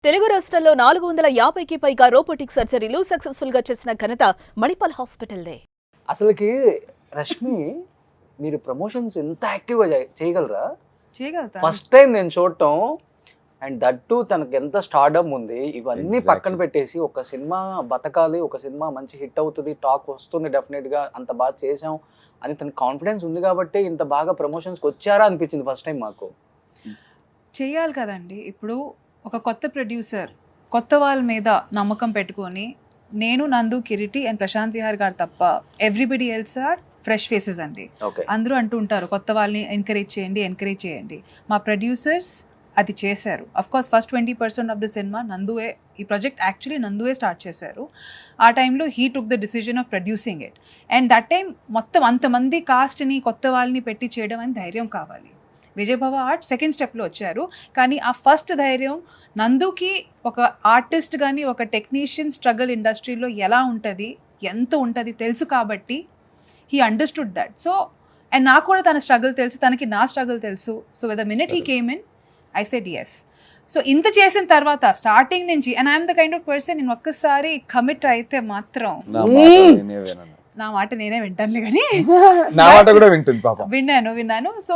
తెలుగు రాష్ట్రాల్లో 450కి పైగా రోబోటిక్ సర్జరీలు సక్సెస్ఫుల్ గా చేసిన ఘనత మణిపాల్ హాస్పిటల్దే. అసలుకి రష్మి మీరు ప్రమోషన్స్ ఎంత యాక్టివ్గా చేయగలరా? చేయగలుగుతా. ఫస్ట్ టైం నేను చూడటం. అండ్ దట్ టు తనకు ఎంత స్టార్డమ్ ఉంది. ఇవన్నీ పక్కన పెట్టేసి ఒక సినిమా బతకాలి, ఒక సినిమా మంచి హిట్ అవుతుంది, టాక్ వస్తుంది డెఫినెట్గా, అంత బాగా చేసాం అని తన కాన్ఫిడెన్స్ ఉంది కాబట్టి ఇంత బాగా ప్రమోషన్స్కి వచ్చారా అనిపించింది ఫస్ట్ టైం మాకు. చేయాలి కదండి. ఇప్పుడు ఒక కొత్త ప్రొడ్యూసర్ కొత్త వాళ్ళ మీద నమ్మకం పెట్టుకొని, నేను, నందు, కిరీటి అండ్ ప్రశాంత్ విహార్ గారు తప్ప everybody else are fresh faces అండి. అందరూ అంటూ ఉంటారు కొత్త వాళ్ళని ఎంకరేజ్ చేయండి. మా ప్రొడ్యూసర్స్ అది చేశారు. Of course first 20% of the cinema నందువే, ఈ ప్రాజెక్ట్ యాక్చువల్లీ నందువే స్టార్ట్ చేశారు. ఆ టైంలో he took the decision of producing it. And that time మొత్తం అంతమంది కాస్ట్ని కొత్త వాళ్ళని పెట్టి చేయడం అని ధైర్యం కావాలి. విజయభవ ఆర్ట్ సెకండ్ స్టెప్లో వచ్చారు, కానీ ఆ ఫస్ట్ ధైర్యం నందుకి ఒక ఆర్టిస్ట్ కానీ ఒక టెక్నీషియన్ స్ట్రగుల్ ఇండస్ట్రీలో ఎలా ఉంటుంది, ఎంత ఉంటుంది తెలుసు కాబట్టి he understood that. So and నాకు కూడా తన స్ట్రగుల్ తెలుసు, తనకి నా స్ట్రగుల్ తెలుసు. So with the minute he came in I said yes. So ఇంత చేసిన తర్వాత స్టార్టింగ్ నుంచి and I'm the kind of person, నేను ఒక్కసారి కమిట్ అయితే మాత్రం నా మాట నేనే వింటానులే కానీ నా మాట కూడా వింటుంది పాప. విన్నాను. సో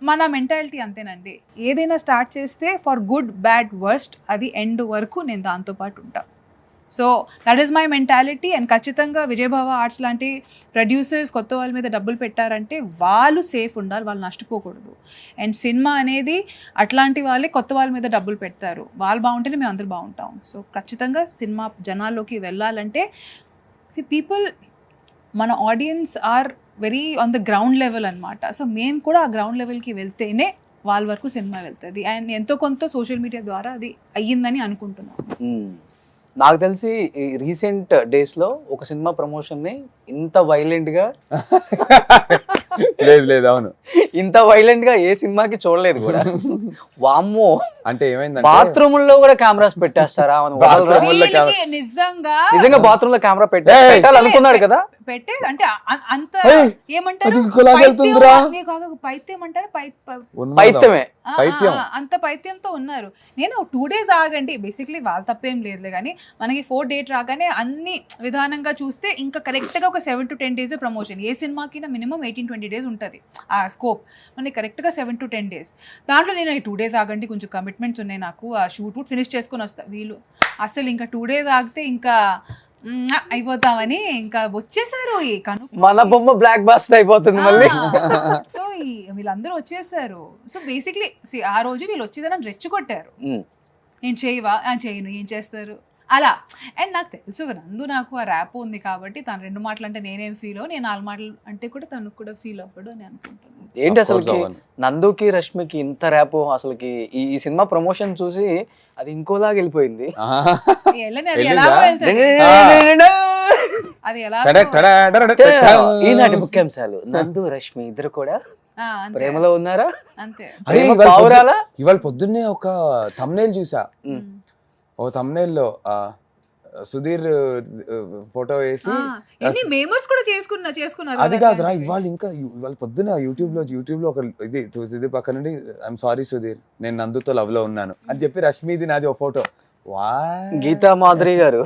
మన మెంటాలిటీ అంతేనండి. ఏదైనా స్టార్ట్ చేస్తే ఫర్ గుడ్ బ్యాడ్ వర్స్ట్ అది ఎండ్ వరకు నేను దాంతో పాటు ఉంటా. So that is my mentality. And ఖచ్చితంగా విజయభవ ఆర్ట్స్ లాంటి ప్రొడ్యూసర్స్ కొత్త వాళ్ళ మీద డబ్బులు పెట్టారంటే వాళ్ళు సేఫ్ ఉండాలి, వాళ్ళు నష్టపోకూడదు. అండ్ సినిమా అనేది అట్లాంటి వాళ్ళే కొత్త వాళ్ళ మీద డబ్బులు పెడతారు, వాళ్ళు బాగుంటేనే మేము అందరూ బాగుంటాం. సో ఖచ్చితంగా సినిమా జనాల్లోకి వెళ్ళాలంటే పీపుల్, మన audience are very on the ground level అనమాట. సో మేము కూడా ఆ గ్రౌండ్ లెవెల్కి వెళ్తేనే వాళ్ళ వరకు సినిమా వెళ్తుంది. అండ్ ఎంతో కొంత సోషల్ మీడియా ద్వారా అది అయ్యిందని అనుకుంటున్నాను. నాకు తెలిసి ఈ రీసెంట్ డేస్లో ఒక సినిమా ప్రమోషన్ని ఇంత వైలెంట్గా లేదు అవును, ఇంత వైలెంట్ గా ఏ సినిమాకి చూడలేదు కూడా. వామ్మో, అంటే ఏమైంది, బాత్రూమ్ లో కూడా కెమెరాస్ పెట్టేస్తారా? నిజంగా బాత్రూమ్ లో కెమెరా పెట్టాలనుకున్నాడు కదా, పెట్టే అంటే అంత ఏమంటారు, పైత్యం అంటారు, పైత్యమే, అంత పైత్యంతో ఉన్నారు. నేను 2 days ఆగండి, బేసిక్లీ వాళ్ళ తప్పేం లేదులే, కానీ మనకి 4 date రాగానే అన్ని విధానంగా చూస్తే ఇంకా కరెక్ట్ గా ఒక 7 to 10 days ప్రమోషన్. ఏ సినిమాకి మినిమం 18-20 days ఉంటుంది ఆ స్కోప్, మనకి కరెక్ట్గా 7 to 10 days. దాంట్లో నేను 2 days ఆగండి, కొంచెం కమిట్మెంట్స్ ఉన్నాయి నాకు, ఆ షూట్ ఫినిష్ చేసుకుని వస్తా. వీళ్ళు అసలు ఇంకా 2 days ఆగితే ఇంకా అయిపోతామని ఇంకా వచ్చేసారు. మన బొమ్మ బ్లాక్ బస్టర్ అయిపోతుంది మళ్ళీ. సో వీళ్ళందరూ వచ్చేసారు. సో బేసిక్లీ ఆ రోజు వీళ్ళు వచ్చేదని రెచ్చగొట్టారు, నేను చేయను, ఏం చేస్తారు అలా. అండ్ నాకు తెలుసు నందు నాకు ఆ ర్యాప్ ఉంది కాబట్టి తను 2 మాటలు అంటే నేనేం ఫీల్ అవ్వ, నేను 4 మాటలు అంటే కూడా తనకు కూడా ఫీల్ అవ్వడు అని అనుకుంటున్నాను. ఏంటి అసలు నందుకి రష్మికి ఇంత ర్యాప్? అసలుకి ఈ సినిమా ప్రమోషన్ చూసి అది ఇంకోలాగా వెళ్ళిపోయింది. అది ఎలా ఈనాటి ముఖ్యాంశాలు, నందు రష్మి ఇద్దరు కూడా ప్రేమలో ఉన్నారా? అంతే. ఇవాళ పొద్దున్నే ఒక థంబ్నెయిల్ చూసా, ఓ థంబ్నెయిల్లో సుధీర్ ఫోటో వేసి చేసుకున్నారు. అది కాదురా, ఇవాళ పొద్దున యూట్యూబ్ లో ఒక ఇది సుధీర్ పక్క నుండి ఐఎమ్ సారీ సుధీర్, నేను నందుతో లవ్ లో ఉన్నాను అని చెప్పి రష్మిది నాది ఒక ఫోటో. గీతా మాధురి గారు,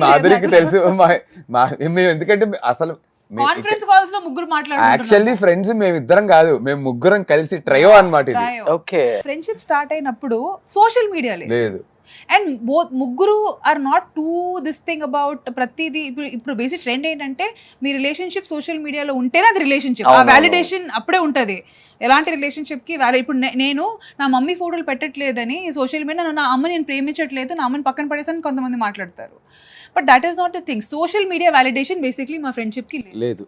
మాధురికి తెలుసు ఎందుకంటే అసలు యాక్చువల్లీ ఫ్రెండ్స్ మేమిద్దరం కాదు, మేము ముగ్గురం కలిసి ట్రయో అన్నమాట ఇది. ఫ్రెండ్షిప్ స్టార్ట్ అయినప్పుడు సోషల్ మీడియా లేదు, అండ్ ముగ్గురు are not to this thing about ప్రతిదీ. ఇప్పుడు బేసిక్ ట్రెండ్ ఏంటంటే మీ రిలేషన్షిప్ సోషల్ మీడియాలో ఉంటేనే అది రిలేషన్షిప్, ఆ వ్యాలిడేషన్ అప్పుడే ఉంటుంది. ఎలాంటి రిలేషన్షిప్కి ఇప్పుడు నేను నా మమ్మీ ఫోటోలు పెట్టట్లేదని సోషల్ మీడియా, నా అమ్మ నేను ప్రేమించట్లేదు, నా అమ్మని పక్కన పడేసని కొంతమంది మాట్లాడతారు. But that is not the thing. Social media validation basically మా ఫ్రెండ్షిప్కి లేదు.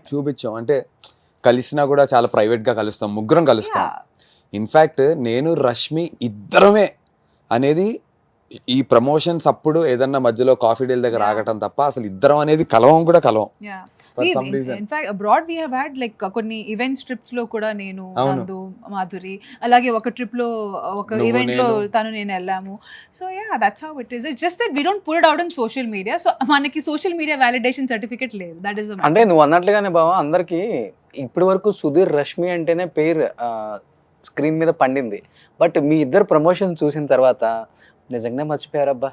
చూపించాం అంటే కలిసినా కూడా చాలా ప్రైవేట్ గా కలుస్తాం, ముగ్గురం కలుస్తాం. ఇన్ఫాక్ట్ నేను రష్మి ఇద్దరమే అనేది ఈ ప్రమోషన్స్ అప్పుడు ఏదన్నా మధ్యలో కాఫీ డేల దగ్గర ఆగటం తప్ప అసలు ఇద్దరం అనేది కలవం కూడా కలవం. In fact abroad we have had like కొన్ని ఈవెంట్స్ ట్రిప్స్ లో కూడా నేను, నందు, మాధురి, అలాగే ఒక ట్రిప్ లో ఒక ఈవెంట్ లో నేను వెళ్ళాము. So that's how it is. It's just that we don't put it out in social media. So మనకి సోషల్ మీడియా వాలిడేషన్ సర్టిఫికేట్ లేదు. దట్ ఈస్ అంటే నువ్వు అన్నట్లుగానే బావ, అందరికి ఇప్పటి వరకు సుధీర్ రష్మి అంటేనే పేరు స్క్రీన్ మీద పండింది. బట్ మీ ఇద్దరు ప్రమోషన్ చూసిన తర్వాత నిజంగా మర్చిపోయారబ్బా,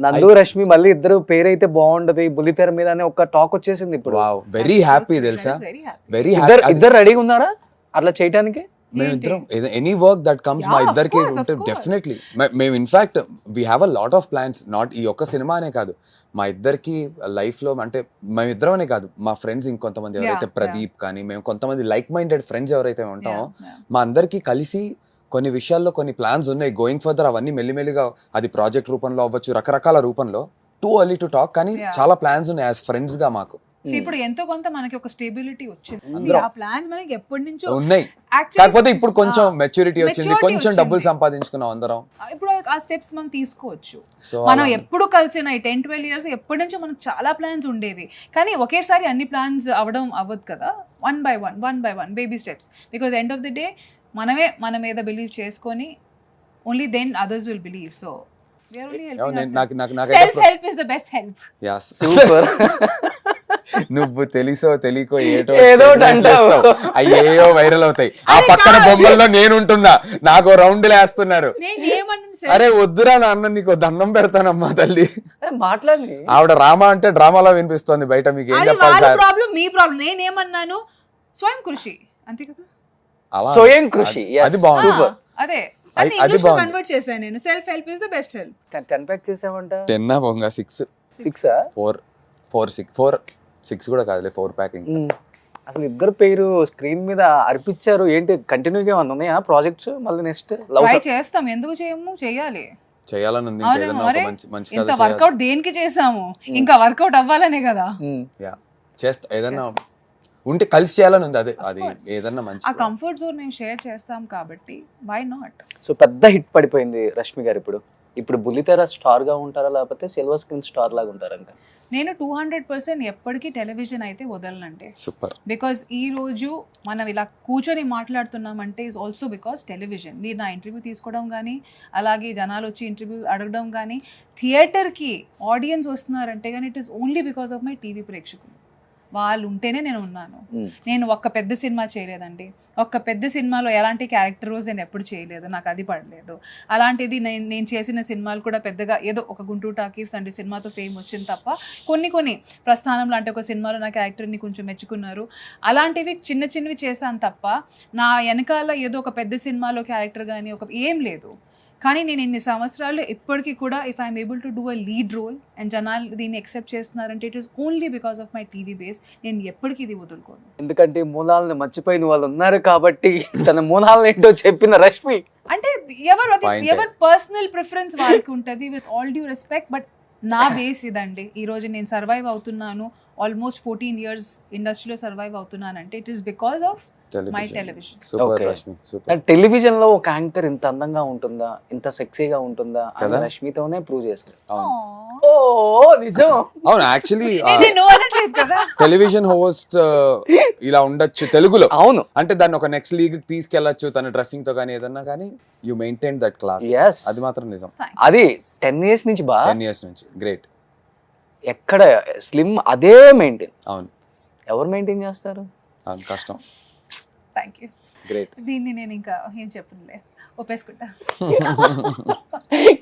నందు రష్మి మళ్ళీ ఇద్దరు పేరైతే బాగుండదు బుల్లితెర మీద అనే ఒక టాక్ వచ్చేసింది ఇప్పుడు. వావ్, వెరీ హ్యాపీ తెలుసా, వెరీ హ్యాపీ. వెరీ ఇద్దరు రెడీగా ఉన్నారా అట్లా చేయడానికి? మేమిద్దరం ఎనీ వర్క్ దట్ కమ్స్ మా Yeah, of ఇద్దరికి course, of ఉంటే course. డెఫినెట్లీ మేము in fact we have a lot of plans, not ఈ ఒక్క సినిమానే కాదు, మా ఇద్దరికి లైఫ్ లో అంటే మేమిద్దరమనే కాదు, మా ఫ్రెండ్స్ ఇంకొంతమంది ఎవరైతే Yeah, ప్రదీప్ కానీ మేము కొంతమంది లైక్ మైండెడ్ ఫ్రెండ్స్ ఎవరైతే ఉంటామో Yeah, yeah. మా అందరికి కలిసి కొన్ని విషయాల్లో కొన్ని ప్లాన్స్ ఉన్నాయి గోయింగ్ ఫర్దర్. అవన్నీ మెల్లిమెల్లిగా అది ప్రాజెక్ట్ రూపంలో అవ్వచ్చు, రకరకాల రూపంలో, టూ ఎర్లీ టు టాక్, కానీ Yeah. చాలా ప్లాన్స్ ఉన్నాయి యాజ్ ఫ్రెండ్స్ గా మాకు See, ఇప్పుడు ఎంతో కొంత మనకి ఒక స్టెబిలిటీ వచ్చింది. అందరం. ఆ ప్లాన్స్ మనకి ఎప్పటి నుంచో ఉన్నాయి. actually కాకపోతే ఇప్పుడు కొంచెం మెచ్యూరిటీ వచ్చింది, maturity కొంచెం డబ్బులు వచ్చింది. సంపాదించుకున్నాం అందరం. ఇప్పుడు ఆ స్టెప్స్ మనం తీసుకోవచ్చు. సో మనం ఎప్పుడు కలిసిన ఈ 10-12 ఇయర్స్ ఎప్పటి నుంచో మనకు చాలా ప్లాన్స్ ఉండేవి, కానీ ఒకేసారి అన్ని ప్లాన్స్ అవ్వదు కదా. One by one baby steps, because end of the day మనమే మన మీద బిలీవ్ చేసుకొని only then others will believe. So self help is the best help. Super. నువ్వు తెలుసో తెలియకో ఏదో ఏదో ఒకటి అంటావు. అయ్యేయో వైరల్ అవుతాయి. ఆ అరే పక్కన కాదు. బొమ్మల్లో నేనుంటున్నా, నాకు రౌండ్ వేస్తున్నారు. నేను ఏమన్నాను అరే వద్దురా నాన్న, నీకు దండం పెడతానమ్మా తల్లి. మాట్లాడి ఆవిడ రామా అంటే డ్రామాలో వినిపిస్తోంది బయట, మీకు ఏం అది చెప్పాలి వాళ్ళ సార్? ప్రాబ్లం, మీ ప్రాబ్లం. నేనేమన్నాను? స్వయం కృషి, అంతే కదా. అలా స్వయం కృషి, yes. అది బాగుంది. Super. అదే అది ఇంగ్లీష్ లో బాగుంది. కన్వర్ట్ చేశాను నేను. Self help is the best help. 10 pack చేసావంట. 10 పొంగ 6 6 6 కూడా కాదులే, 4 ప్యాకింగ్. అసలు ఇద్దరు పేరు స్క్రీన్ మీద అర్పించారు. ఏంటి కంటిన్యూగా ఏమన్నా ఉన్నాయా ప్రాజెక్ట్స్? మళ్ళీ నెక్స్ట్ లవ్ ట్రై చేస్తాం, ఎందుకు చేయము, చేయాలి. చేయాలని ఉంది, అవును, ఏదైనా ఒక అరే, మంచి ఇంత కథ చేయాలి. వర్కౌట్ దేనికి చేసాము, ఇంకా వర్కౌట్ అవ్వాలనే కదా. చేస్తా, ఏదన్నా ఉంటే కలిసి చేయాలని ఉంది. అది course. ఏదన్నా మంచి ఆ కంఫర్ట్ జోన్ మేము షేర్ చేస్తాం కాబట్టి వై నాట్. సో పెద్ద హిట్ పడిపోయింది రష్మి గారు. ఇప్పుడు బుల్లితెర స్టార్ గా ఉంటారా లేకపోతే సిల్వర్ స్క్రీన్ స్టార్ లాగా ఉంటారా? ఇంకా నేను 200% ఎప్పటికీ టెలివిజన్ అయితే వదలనంటే, సూపర్. బికాజ్ ఈ రోజు మనం ఇలా కూర్చొని మాట్లాడుతున్నామంటే ఇస్ ఆల్సో బికాస్ టెలివిజన్. మీరు నా ఇంటర్వ్యూ తీసుకోవడం కానీ, అలాగే జనాలు వచ్చి ఇంటర్వ్యూ అడగడం కానీ, థియేటర్కి ఆడియన్స్ వస్తున్నారంటే కానీ it is only because of my TV ప్రేక్షకులు. వాళ్ళు ఉంటేనే నేను ఉన్నాను. నేను ఒక్క పెద్ద సినిమా చేయలేదండి. ఒక్క పెద్ద సినిమాలో ఎలాంటి క్యారెక్టర్ రోజ్ నేను ఎప్పుడు చేయలేదు, నాకు అది పడలేదు. అలాంటిది నేను చేసిన సినిమాలు కూడా పెద్దగా ఏదో ఒక గుంటూరు టాకీస్ లాంటి సినిమాతో ఫేమ్ వచ్చింది తప్ప, కొన్ని ప్రస్థానం లాంటి ఒక సినిమాలో నా క్యారెక్టర్ని కొంచెం మెచ్చుకున్నారు. అలాంటివి చిన్నవి చేశాను తప్ప నా వెనకాల ఏదో ఒక పెద్ద సినిమాలో క్యారెక్టర్ కానీ ఏం లేదు. కానీ నేను ఇన్ని సంవత్సరాలు ఇప్పటికీ కూడా if I'm able to do a lead role and జనాలు దీన్ని యాక్సెప్ట్ చేస్తున్నారంటే it is only because of my TV base. నేను ఎప్పటికీ ఇది వదులుకోను. ఎందుకంటే మూలాలను మర్చిపోయిన వాళ్ళు ఉన్నారు కాబట్టి తన మూలాలను ఏంటో చెప్పిన రష్మి. అంటే ఎవరి పర్సనల్ ప్రిఫరెన్స్ వాళ్ళకి ఉంటుంది, with all due respect. But నా బేస్ ఇదండి. ఈ రోజు నేను సర్వైవ్ అవుతున్నాను, ఆల్మోస్ట్ 14 years ఇండస్ట్రీలో సర్వైవ్ అవుతున్నానంటే it is because of my television. Super Rashmi, super. Television లో ఒక యాంకర్ ఇంత అందంగా ఉంటుందా, ఇంత సెక్సీగా ఉంటుందా అని రష్మితోనే ప్రూవ్ చేస్తారు. ఓ నిజం. అవును, యాక్చువల్లీ కదా టెలివిజన్ హోస్ట్ ఇలా ఉండొచ్చు తెలుగులో. అవును, అంటే దాన్ని ఒక నెక్స్ట్ లీగ్ తీసుకెళ్లొచ్చు తన డ్రెస్సింగ్ తో కానీ ఏదన్నా, కానీ you maintain that class. Yes. అది మాత్రం నిజం. అది 10 years నుంచి 10 years నుంచి గ్రేట్. ఎక్కడ స్లిమ్ అదే మెయింటైన్. అవును, ఎవరు మెయింటైన్ చేస్తారు? అవును, కష్టం. Thank you. గ్రేట్. దీన్ని నేను ఇంకా ఏం చెప్పనులే, ఒప్పేసుకుంటా.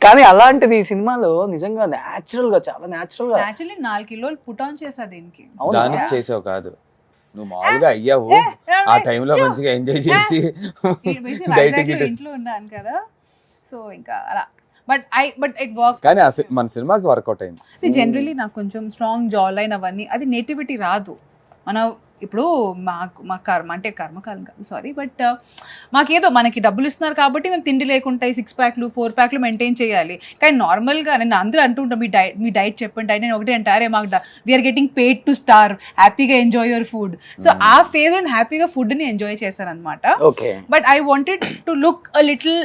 కానీ అలాంటిది ఈ సినిమాలో నిజంగా న్యాచురల్ గా, చాలా న్యాచురల్ గా. యాక్చువల్లీ 4 kilos పుట్ ఆన్ చేసా దీనికి. అవునా? దానికి చేసావు కాదు, నువ్వు మామూలుగా అయ్యావు ఆ టైంలో మంచిగా ఎంజాయ్ చేసి ఇంట్లో ఉన్నాను కదా, సో ఇంకా అలా. But it work. కానీ మన సినిమాకి వర్కౌట్ అయింది. జనరలీ నాకు కొంచెం స్ట్రాంగ్ జా లైన్ అవన్నీ, అది నేటివిటీ రాదు. మనం ఇప్పుడు మా కర్మకాలం కాదు, సారీ, బట్ మాకేదో మనకి డబ్బులు ఇస్తున్నారు కాబట్టి మేము తిండి లేకుండా 6 ప్యాక్లు 4 ప్యాక్లు మెయింటైన్ చేయాలి. కానీ నార్మల్గా నేను అందరూ అంటుంటాం మీ డైట్ చెప్పండి, డైట్. నేను ఒకటే అంటే, అరే మాకు we're getting paid to star, హ్యాపీగా ఎంజాయ్ యువర్ ఫుడ్. సో ఆ ఫేజ్ అండ్ హ్యాపీగా ఫుడ్ని ఎంజాయ్ చేశాను అనమాట. But I wanted to look a little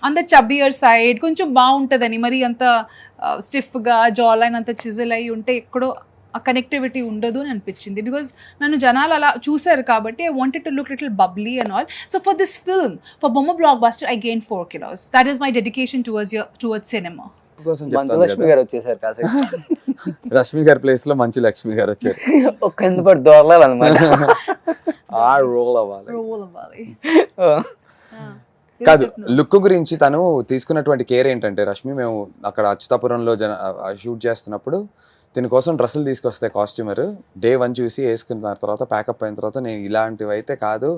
on the chubbier side, కొంచెం బాగుంటుందని. మరి అంత స్టిఫ్గా జా లైన్ అంత చిజిల్ అయ్యి ఉంటే ఎక్కడో ఆ కనెక్టివిటీ ఉండదు అని అనిపించింది. బికాజ్ నన్ను జనాలు అలా చూసారు కాబట్టి I wanted to look little bubbly and all. So for this film, for Bomma blockbuster, I gain 4 kilos. That is my dedication towards cinema. Lakshmi గారు వచ్చేసారు కాసేపు. రష్మి గారి ప్లేస్ లో మంచి లక్ష్మి గారు వచ్చారు. ఒక్క ఎందుకు దొరలాలన్నమాట. ఆ రోల్ అవ్వాలి. కాదు, లుక్ గురించి తను తీసుకున్నటువంటి కేర్ ఏంటంటే, రష్మి మేము అక్కడ అచ్యుతాపురంలో షూట్ చేస్తున్నప్పుడు దీని కోసం డ్రెస్సులు తీసుకొస్తే కాస్ట్యూమర్ డే 1 చూసి వేసుకున్న తర్వాత ప్యాకప్ అయిన తర్వాత నేను ఇలాంటివి అయితే కాదు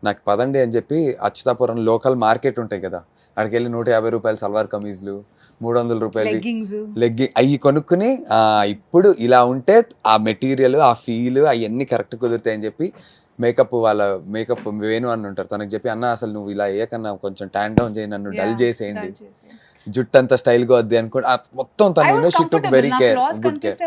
నాకు పదండి అని చెప్పి అచ్యుతాపురం లోకల్ మార్కెట్ ఉంటాయి కదా, అక్కడికి వెళ్ళి 150 రూపాయలు సల్వార్ కమీజ్లు, 300 రూపాయలు లెగ్గింగ్ అవి కొనుక్కుని ఇప్పుడు ఇలా ఉంటే ఆ మెటీరియల్ ఆ ఫీల్ అవన్నీ కరెక్ట్ కుదురుతాయి అని చెప్పి మేకప్ వేణు అని ఉంటారు, తనకు చెప్పి అన్న అసలు నువ్వు ఇలా వేయకన్నా కొంచెం ట్యాన్ డౌన్ చేయి, నన్ను డల్ చేసేయండి, జుట్టు అంతా స్టైల్ గా వద్ది అనుకో మొత్తం తను she took very care, good care.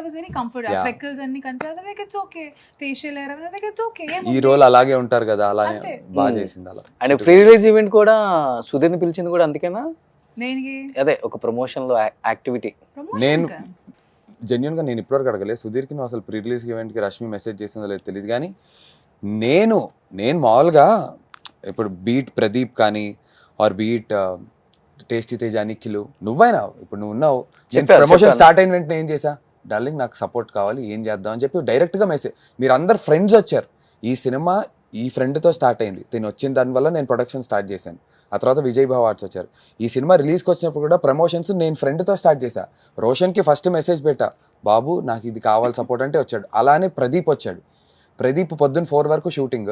ఈ రోల్ అలాగే ఉంటారు కదా, అలానే బాగా చేసింది అలా. అండ్ ప్రీ రిలీజ్ ఈవెంట్ కూడా సుధీర్ని పిలిచింది కూడా అందుకేనా? దేనికి? అదే ఒక ప్రమోషన్ లో యాక్టివిటీ. నేను జెన్యున్ గా నేను ఇప్పటివరకు అడగలేదు సుధీర్కి నువ్వు అసలు ప్రీ రిలీజ్ ఈవెంట్ కి రష్మి మెసేజ్ చేసిందో లేదో తెలియదు, కానీ నేను మామూలుగా ఇప్పుడు బీట్ ప్రదీప్ కానీ or beat tasty Teja Nikhil నువ్వైనా ఇప్పుడు నువ్వు ఉన్నావు, ప్రమోషన్ స్టార్ట్ అయిన వెంటనే ఏం చేసా, డార్లింగ్ నాకు సపోర్ట్ కావాలి ఏం చేద్దాం అని చెప్పి డైరెక్ట్గా మెసేజ్, మీరు అందరు ఫ్రెండ్స్ వచ్చారు, ఈ సినిమా ఈ ఫ్రెండ్తో స్టార్ట్ అయింది, తిని వచ్చిన దానివల్ల నేను ప్రొడక్షన్ స్టార్ట్ చేశాను, ఆ తర్వాత విజయ్ భావ్ ఆర్ట్స్ వచ్చారు, ఈ సినిమా రిలీజ్కి వచ్చినప్పుడు కూడా ప్రమోషన్స్ నేను ఫ్రెండ్తో స్టార్ట్ చేశా, రోషన్కి ఫస్ట్ మెసేజ్ పెట్టా బాబు నాకు ఇది కావాలి సపోర్ట్ అంటే వచ్చాడు, అలానే ప్రదీప్ వచ్చాడు, ప్రదీప్ పొద్దున్న 4 వరకు షూటింగ్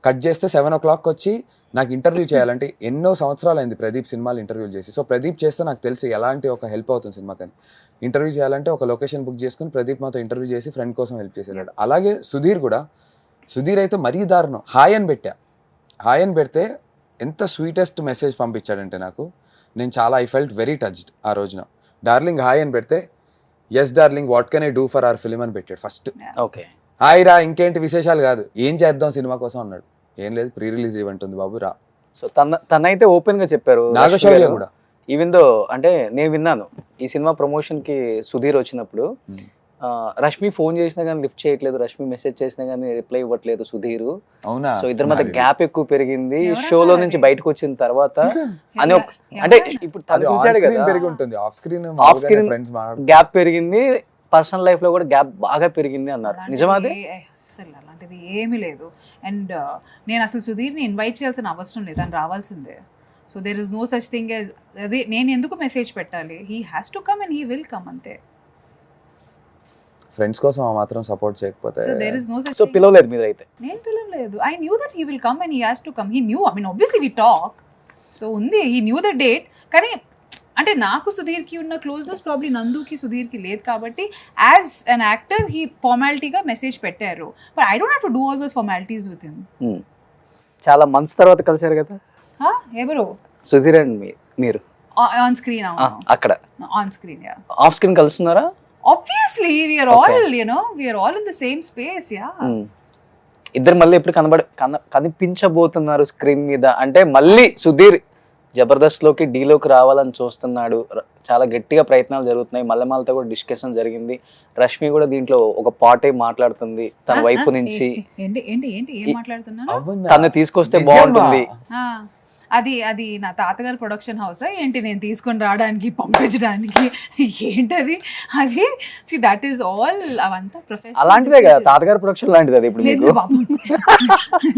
కట్ చేస్తే 7 o'clock వచ్చి నాకు ఇంటర్వ్యూ చేయాలంటే ఎన్నో సంవత్సరాలు అయింది ప్రదీప్ సినిమాలు ఇంటర్వ్యూలు చేసి, సో ప్రదీప్ చేస్తే నాకు తెలిసి ఎలాంటి ఒక హెల్ప్ అవుతుంది సినిమాకని, ఇంటర్వ్యూ చేయాలంటే ఒక లొకేషన్ బుక్ చేసుకుని ప్రదీప్ మాతో ఇంటర్వ్యూ చేసి ఫ్రెండ్ కోసం హెల్ప్ చేసేవాడు. అలాగే సుధీర్ కూడా, సుధీర్ అయితే మరీ దారుణం, హాయ్ అని పెట్టా, హాయ్ అని పెడితే ఎంత స్వీటెస్ట్ మెసేజ్ పంపించాడంటే నాకు, నేను చాలా ఐ ఫెల్ట్ వెరీ టచ్డ్ ఆ రోజున. డార్లింగ్ హాయ్ అని పెడితే yes darling what can I do for our film అని పెట్టాడు ఫస్ట్. ఓకే హాయ్ రా ఇంకేంటి విశేషాలు కాదు ఏం చేద్దాం సినిమా కోసం అన్నాడు, ఏం లేదు ప్రీ రిలీజ్ ఈవెంట్ ఉంది బాబు రా. సో తనైతే ఓపెన్ గా చెప్పారు నాగశౌర్య కూడా, ఈవెన్ దో అంటే నేను విన్నాను ఈ సినిమా ప్రమోషన్ కి సుధీర్ వచ్చినప్పుడు రష్మి ఫోన్ చేసినా కానీ లిఫ్ట్ చేయట్లేదు, రష్మి మెసేజ్ చేసినా కానీ రిప్లై ఇవ్వట్లేదు సుధీర్. అవునా? సో ఇద్దరి మధ్య గ్యాప్ ఎక్కువ పెరిగింది షోలో నుంచి బయటకు వచ్చిన తర్వాత అని అంటే ఇప్పుడు తను చూసాడు కదా పెరిగి ఉంటుంది, ఆఫ్ స్క్రీన్ గ్యాప్ పెరిగింది, పర్సనల్ లైఫ్ లో కూడా గ్యాప్ బాగా పెరిగింది అన్నారు, నిజమా అది? అసలు అలాంటిది ఏమీ లేదు. అండ్ నేను అసలు సుధీర్ని ఇన్వైట్ చేయాల్సిన అవసరం లేదు, అని రావాల్సిందే. So there is no such thing as అది నేను ఎందుకు మెసేజ్ పెట్టాలి, he has to come and he will come అంతే. ఫ్రెండ్స్ కోసం ఆ మాత్రం సపోర్ట్ చేయకపోతే there is no such. So పిలవలేదు మీరు అయితే? నేను పిలవలేదు. I knew that he will come and he has to come. He knew, I mean obviously we talk, so ఉంది, హీ న్యూ ద డేట్. కానీ అంటే నాకు సుధీర్కి ఉన్న క్లోజ్నెస్ ప్రాబ్లీ నందుకి సుధీర్కి లేదు కాబట్టి యాజ్ అన్ యాక్టర్ హీ ఫార్మాలిటీగా మెసేజ్ పెట్టారు, but I don't have to do all those formalities with him. చాలా మంత్స్ తర్వాత కలిసారు కదా ఎవరు? సుధీర్ అండ్ మీరు ఆన్ స్క్రీన్? అక్కడ on screen, yeah. Off screen కలుస్తున్నారా? Obviously, we are all, you know, we are all in the same space, yeah. ఇద్దరు మళ్ళీ ఎప్పుడు కనిపించబోతున్నారు స్క్రీన్ మీద? అంటే మళ్ళీ సుధీర్ జబర్దస్త్ లోకి డీలోకి రావాలని చూస్తున్నాడు, చాలా గట్టిగా ప్రయత్నాలు జరుగుతున్నాయి, మల్లెమాలతో కూడా డిస్కషన్ జరిగింది, రష్మి కూడా దీంట్లో ఒక పార్ట్ మాట్లాడుతుంది తన వైపు నుంచి. ఏంటి ఏంటి ఏంటి ఏం మాట్లాడుతున్నారు? తను తీసుకొస్తే బాగుంటుంది. అది నా తాతగారి ప్రొడక్షన్ హౌస్ ఏంటి, నేను తీసుకొని రావడానికి పంపించడానికి ఏంటది? అది దట్ ఈస్ ఆల్, అవంతా ప్రొఫెషనల్. అలాంటిదే కదా తాతగారి ప్రొడక్షన్ లాంటిది అది ఇప్పుడు మీకు?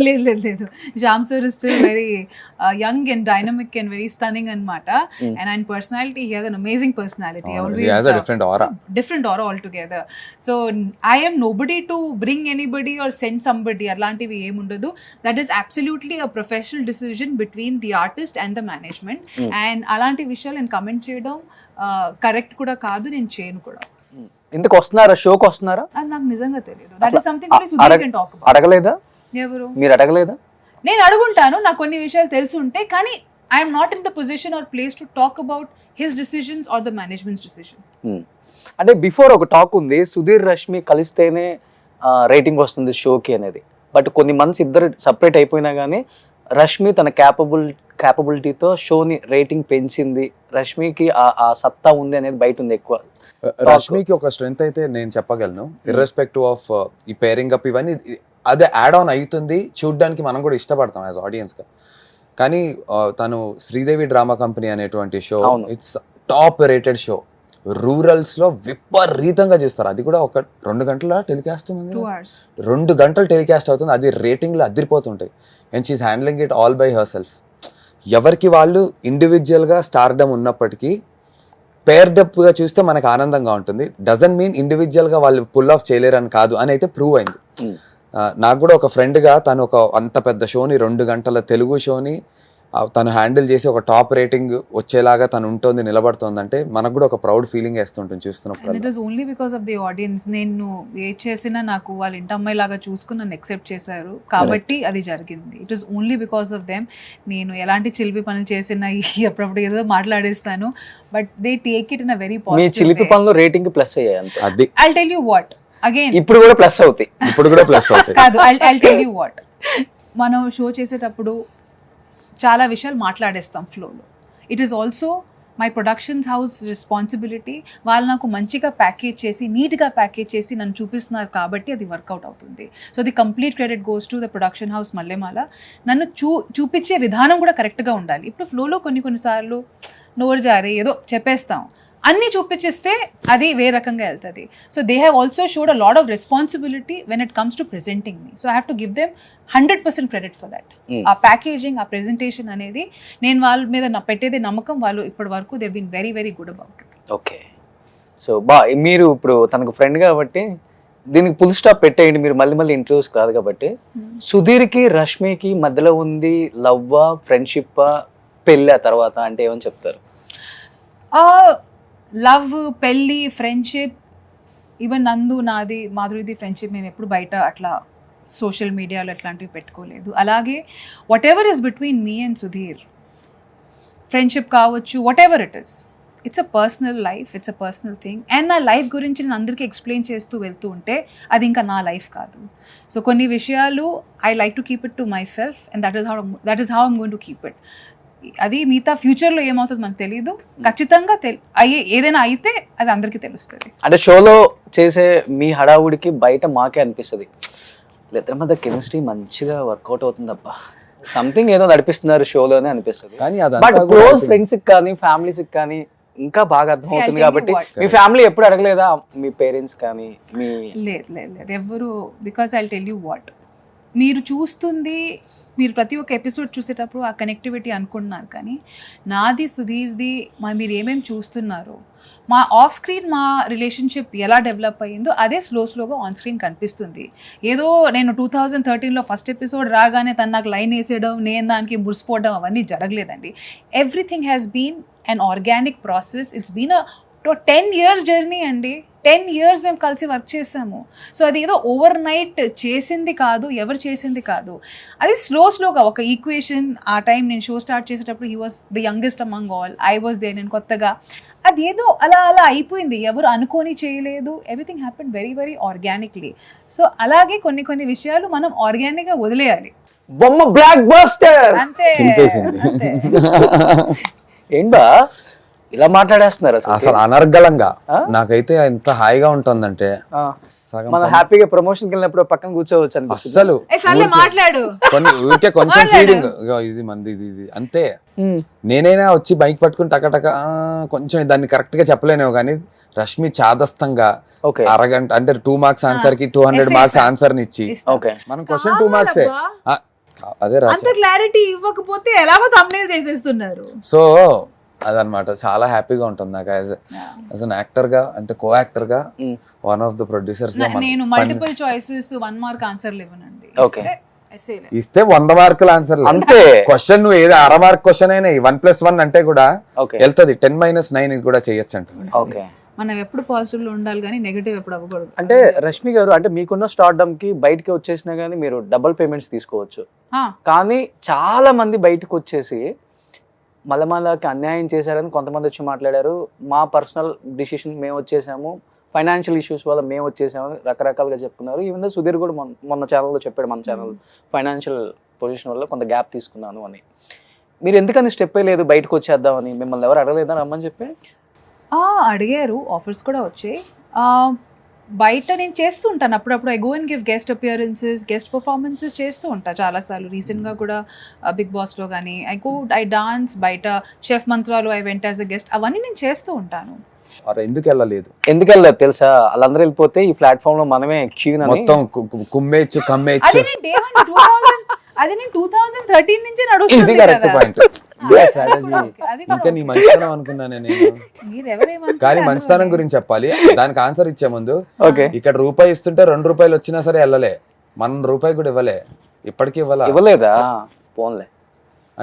లేదు లేదు లేదు, jam sir is still very young and dynamic and very stunning అన్నమాట. అండ్ ఆయన personality, he has an amazing personality, always different aura altogether. So I am nobody to bring anybody or send somebody, అలాంటివి ఏముండదు. That is absolutely a professional decision between the artist and the management. And అలాంటి విషయాలు నేను comment చేయడం correct కూడా కాదు, నేను చేయను కూడా. ఇంతకు వస్తున్నారా, షోకి వస్తున్నారా? అది నాకు నిజంగా తెలియదు. That is something very Sudheer can talk about. అడగలేదా? ఎవరు? మీరు అడగలేదా? నేను అడుగుంటాను, నాకు కొన్ని విషయాలు తెలిసి ఉంటాయి, కానీ I'm not in the position or place to talk about his decisions or the management's decision. అంటే బిఫోర్ ఒక టాక్ ఉంది సుధీర్ రష్మి కలిస్తేనే రేటింగ్ వస్తుంది షోకి అనేది, బట్ కొన్ని మంత్స్ ఇద్దరు సపరేట్ అయిపోయినా కానీ రష్మి తన క్యాపబిలిటీతో షోని రేటింగ్ పెంచింది, రష్మికి ఆ సత్తా ఉంది అనేది బయట ఉంది ఎక్కువ. రష్మికి ఒక స్ట్రెంగ్త్ అయితే నేను చెప్పగలను, ఇర్రెస్పెక్టివ్ ఆఫ్ ఈ పేరింగ్ అప్ ఇవన్నీ అదే యాడ్ ఆన్ అవుతుంది, చూడడానికి మనం కూడా ఇష్టపడతాం యాజ్ ఆడియన్స్గా. కానీ తను శ్రీదేవి డ్రామా కంపెనీ అనేటువంటి show, it's top rated show, రూరల్స్లో విపరీతంగా చేస్తారు, అది కూడా ఒక 2 గంటల టెలికాస్ట్ ఉంది, 2 గంటలు టెలికాస్ట్ అవుతుంది, అది రేటింగ్లు అదిరిపోతుంటాయి. And she is handling it all by herself. ఎవరికి వాళ్ళు ఇండివిజువల్గా స్టార్డమ్ ఉన్నప్పటికీ పేర్డప్గా చూస్తే మనకు ఆనందంగా ఉంటుంది. డజన్ మీన్ ఇండివిజువల్గా వాళ్ళు పుల్ ఆఫ్ చేయలేరని కాదు అని అయితే ప్రూవ్ అయింది. నాకు కూడా ఒక ఫ్రెండ్గా తను ఒక అంత పెద్ద షోని 2 గంటల తెలుగు షోని తను హ్యాండిల్ చేసి ఒక టాప్ రేటింగ్ వచ్చేలాగా తను ఉంటుంది, నిలబడుతుందంటే మనకు కూడా ఒక ప్రౌడ్ ఫీలింగ్ వేస్తుంటుంది చూస్తున్నప్పుడు. It was only because of the audience. నేను ఏ చేసినా నాకు వాళ్ళ ఇంటి అమ్మాయి లాగా చూసుకుని నన్ను ఎక్సెప్ట్ చేశారు కాబట్టి అది జరిగింది. It was only because of them. నేను ఎలాంటి చిలిపి పనులు చేసినా అప్పుడప్పుడు ఏదో మాట్లాడేస్తాను, but they take it in a very మీ పాజిటివ్ చిలిపి పనులు రేటింగ్ ప్లస్ అయ్యాయి అంతే. అది I'll tell you what again ఇప్పుడు కూడా ప్లస్ అవుతాయి. ఇప్పుడు కూడా ప్లస్ అవుతాయి. కాదు, ఐల్ టెల్ యూ వాట్, మనం షో చేసేటప్పుడు చాలా విషయాలు మాట్లాడేస్తాం ఫ్లోలో. It is also my productions house responsibility. వాళ్ళు నాకు మంచిగా ప్యాకేజ్ చేసి నీట్గా ప్యాకేజ్ చేసి నన్ను చూపిస్తున్నారు కాబట్టి అది వర్కౌట్ అవుతుంది. So the complete credit goes to the production house Mallemala. నన్ను చూపించే విధానం కూడా కరెక్ట్గా ఉండాలి. ఇప్పుడు ఫ్లోలో కొన్నిసార్లు నోరు జారి ఏదో చెప్పేస్తాం, అన్నీ చూపించేస్తే అది వేరే రకంగా వెళ్తుంది. So they have also showed a lot of responsibility when it comes to presenting me. So I have to give them 100% credit for that. ఆ ప్యాకేజింగ్, ఆ ప్రెజెంటేషన్ అనేది నేను వాళ్ళ మీద పెట్టేది నమ్మకం. వాళ్ళు ఇప్పటి వరకు they been very very good about it. Okay, so మీరు ఇప్పుడు తనకు ఫ్రెండ్ కాబట్టి దీనికి ఫుల్ స్టాప్ పెట్టేయండి, మీరు మళ్ళీ మళ్ళీ ఇంటర్వ్యూస్ కాదు కాబట్టి. సుధీర్కి రష్మికి మధ్యలో ఉంది లవ్వా, ఫ్రెండ్షిప్పా, పెళ్ళి తర్వాత అంటే ఏమని చెప్తారు? లవ్, పెళ్ళి, ఫ్రెండ్షిప్, ఈవెన్ నందు నాది మాధురిది ఫ్రెండ్షిప్ మేము ఎప్పుడు బయట అట్లా సోషల్ మీడియాలో అట్లాంటివి పెట్టుకోలేదు. అలాగే whatever is between me and Sudheer, friendship కావచ్చు, whatever it is, it's a personal life, it's a personal thing. And నా లైఫ్ గురించి నేను అందరికీ ఎక్స్ప్లెయిన్ చేస్తూ వెళ్తూ ఉంటే అది ఇంకా నా లైఫ్ కాదు. సో కొన్ని విషయాలు I like to keep it to my self and that is how I'm going to keep it. అది మిగతా ఫ్యూచర్లో ఏమవుతుంది మనకు తెలియదు. ఖచ్చితంగా ఏదైనా అయితే అది అందరికీ తెలుస్తుంది. అంటే షోలో చేసే మీ హడావుడికి బయట మాకే అనిపిస్తుంది ఇద్దరి మధ్య కెమిస్ట్రీ మంచిగా వర్కౌట్ అవుతుంది అబ్బా, సంథింగ్ ఏదో నడిపిస్తున్నారు షోలోనే అనిపిస్తుంది. కానీ బట్ క్లోజ్ ఫ్రెండ్స్ కానీ ఫ్యామిలీస్ కానీ ఇంకా బాగా అర్థం అవుతుంది కాబట్టి మీ ఫ్యామిలీ ఎప్పుడు అడగలేదా మీ పేరెంట్స్ కానీ? లేదు ఎవరు, because I tell you what, మీరు చూస్తుంది, మీరు ప్రతి ఒక్క ఎపిసోడ్ చూసేటప్పుడు ఆ కనెక్టివిటీ అనుకుంటున్నారు, కానీ నాది సుధీర్ది మీరు ఏమేమి చూస్తున్నారు, మా ఆఫ్ స్క్రీన్ మా రిలేషన్షిప్ ఎలా డెవలప్ అయ్యిందో అదే స్లోగా ఆన్ స్క్రీన్ కనిపిస్తుంది. ఏదో నేను 2013లో ఫస్ట్ ఎపిసోడ్ రాగానే తను నాకు లైన్ వేసేయడం, నేను దానికి మురిసిపోవడం అవన్నీ జరగలేదండి. Everything has been an organic process. It's been a 10 years journey అండి. 10 years మేము కలిసి వర్క్ చేసాము. సో అది ఏదో ఓవర్ నైట్ చేసింది కాదు, ఎవరు చేసింది కాదు, అది స్లోగా ఒక ఈక్వేషన్. ఆ టైం నేను షో స్టార్ట్ చేసేటప్పుడు he was the youngest among all, I was they, నేను కొత్తగా, అది ఏదో అలా అయిపోయింది, ఎవరు అనుకోని చేయలేదు. Everything happen very very organically. So అలాగే కొన్ని విషయాలు మనం ఆర్గానిక్గా వదిలేయాలి. బొమ్మ బ్లాక్ బస్టర్ అంతే. ఏంటా ఇలా మాట్లాడేస్తున్నారు అసలు అనర్గళంగా. నాకైతే ఎంత హాయిగా ఉంటుందంటే మనం హ్యాపీగా ప్రమోషన్కి వెళ్ళినప్పుడు పక్కన కూర్చోవచ్చు అసలు మాట్లాడు, ఊరికే కొంచెం ఫీడింగ్, ఇది మంది ఇది అంతే. నేనైనా వచ్చి బైక్ పట్టుకుని టకటక కొంచెం దాన్ని కరెక్ట్ గా చెప్పలేనేమో, కానీ రష్మి చాదస్తంగా అరగంట అంటే 2 మార్క్స్ ఆన్సర్ కి 200 మార్క్స్ ఆన్సర్ ని ఇచ్చి, మనం క్వశ్చన్ 2 మార్క్స్ అదే అంత క్లారిటీ ఇవ్వకపోతే ఎలాగో థంబ్నెయిల్ చేసేస్తున్నారు. సో అదనమాట, చాలా హ్యాపీగా ఉంటుంది నాకు యాజ్ అన్ యాక్టర్ గా, అంటే కో యాక్టర్ గా, వన్ ఆఫ్ ద ప్రొడ్యూసర్స్ గా. నేను మల్టిపుల్ చాయిసెస్ 1 మార్క్ ఆన్సర్లు ఇవ్వనండి. ఇస్తే 100 మార్కుల ఆన్సర్ అంతే. క్వశ్చన్ నువ్వు ఏదో 1/2 మార్క్ క్వశ్చన్ అయినా 1+1 అంటే కూడా వెళ్తుంది. 10-9 ఇది కూడా చేయొచ్చు అంటుంది. మనం ఎప్పుడు పాజిటివ్ లో ఉండాలి కానీ నెగటివ్ ఎప్పుడు అవ్వకూడదు. అంటే రష్మి గారు, అంటే మీకున్న స్టార్డమ్ కి బయటకి వచ్చేసినా కానీ మీరు డబుల్ పేమెంట్స్ తీసుకోవచ్చు, కానీ చాలా మంది బయటకు వచ్చేసి మల్లమాలకి అన్యాయం చేశారని కొంతమంది వచ్చి మాట్లాడారు. మా పర్సనల్ డిసిషన్ మేము వచ్చేసాము, ఫైనాన్షియల్ ఇష్యూస్ వల్ల మేము వచ్చేసాము, రకరకాలుగా చెప్పుకున్నారు. ఈవెన్ దో సుధీర్ కూడా మొన్న ఛానల్లో చెప్పాడు, మన ఛానల్ ఫైనాన్షియల్ పొజిషన్ వల్ల కొంత గ్యాప్ తీసుకున్నాను అని. మీరు ఎందుకని స్టెప్ లేదు బయటకు వచ్చేద్దామని? మిమ్మల్ని ఎవరు అడగలేదా రమ్మని చెప్పి? అడిగారు, ఆఫర్స్ కూడా వచ్చాయి. బయట నేను చేస్తూ ఉంటాను అప్పుడప్పుడు. I go and give guest appearances, guest performances చేస్తూ ఉంటాను చాలాసార్లు. రీసెంట్గా కూడా బిగ్ బాస్లో కానీ ఐ డాన్స్, బయట షెఫ్ మంత్రాలు I went as a guest, అవన్నీ నేను చేస్తూ ఉంటాను. ఎందుకు వెళ్ళలేదు తెలుసా? వాళ్ళందరూ వెళ్ళిపోతే ఈ ప్లాట్ఫామ్ లో మనమే మొత్తం కుమ్మేచ్చు కమ్మేచ్చు. అది నేను 2013 నుంచి నడుస్తుంది. స్ట్రాటజీ అది కూడా ఇంకా నీ మంచితనం అనుకున్నానే నేను. మీరు ఎవరేమనుకుంటే కానీ అందులో మంచితనం నేను- గురించి చెప్పాలి, దానికి ఆన్సర్ ఇచ్చే ముందు ఓకే, ఇక్కడ రూపాయి ఇస్తుంటే 2 రూపాయలు వచ్చినా సరే వెళ్ళలే, మనం రూపాయి కూడా ఇవ్వలే, ఇప్పటికీ ఇవ్వలేదా? పోన్లే.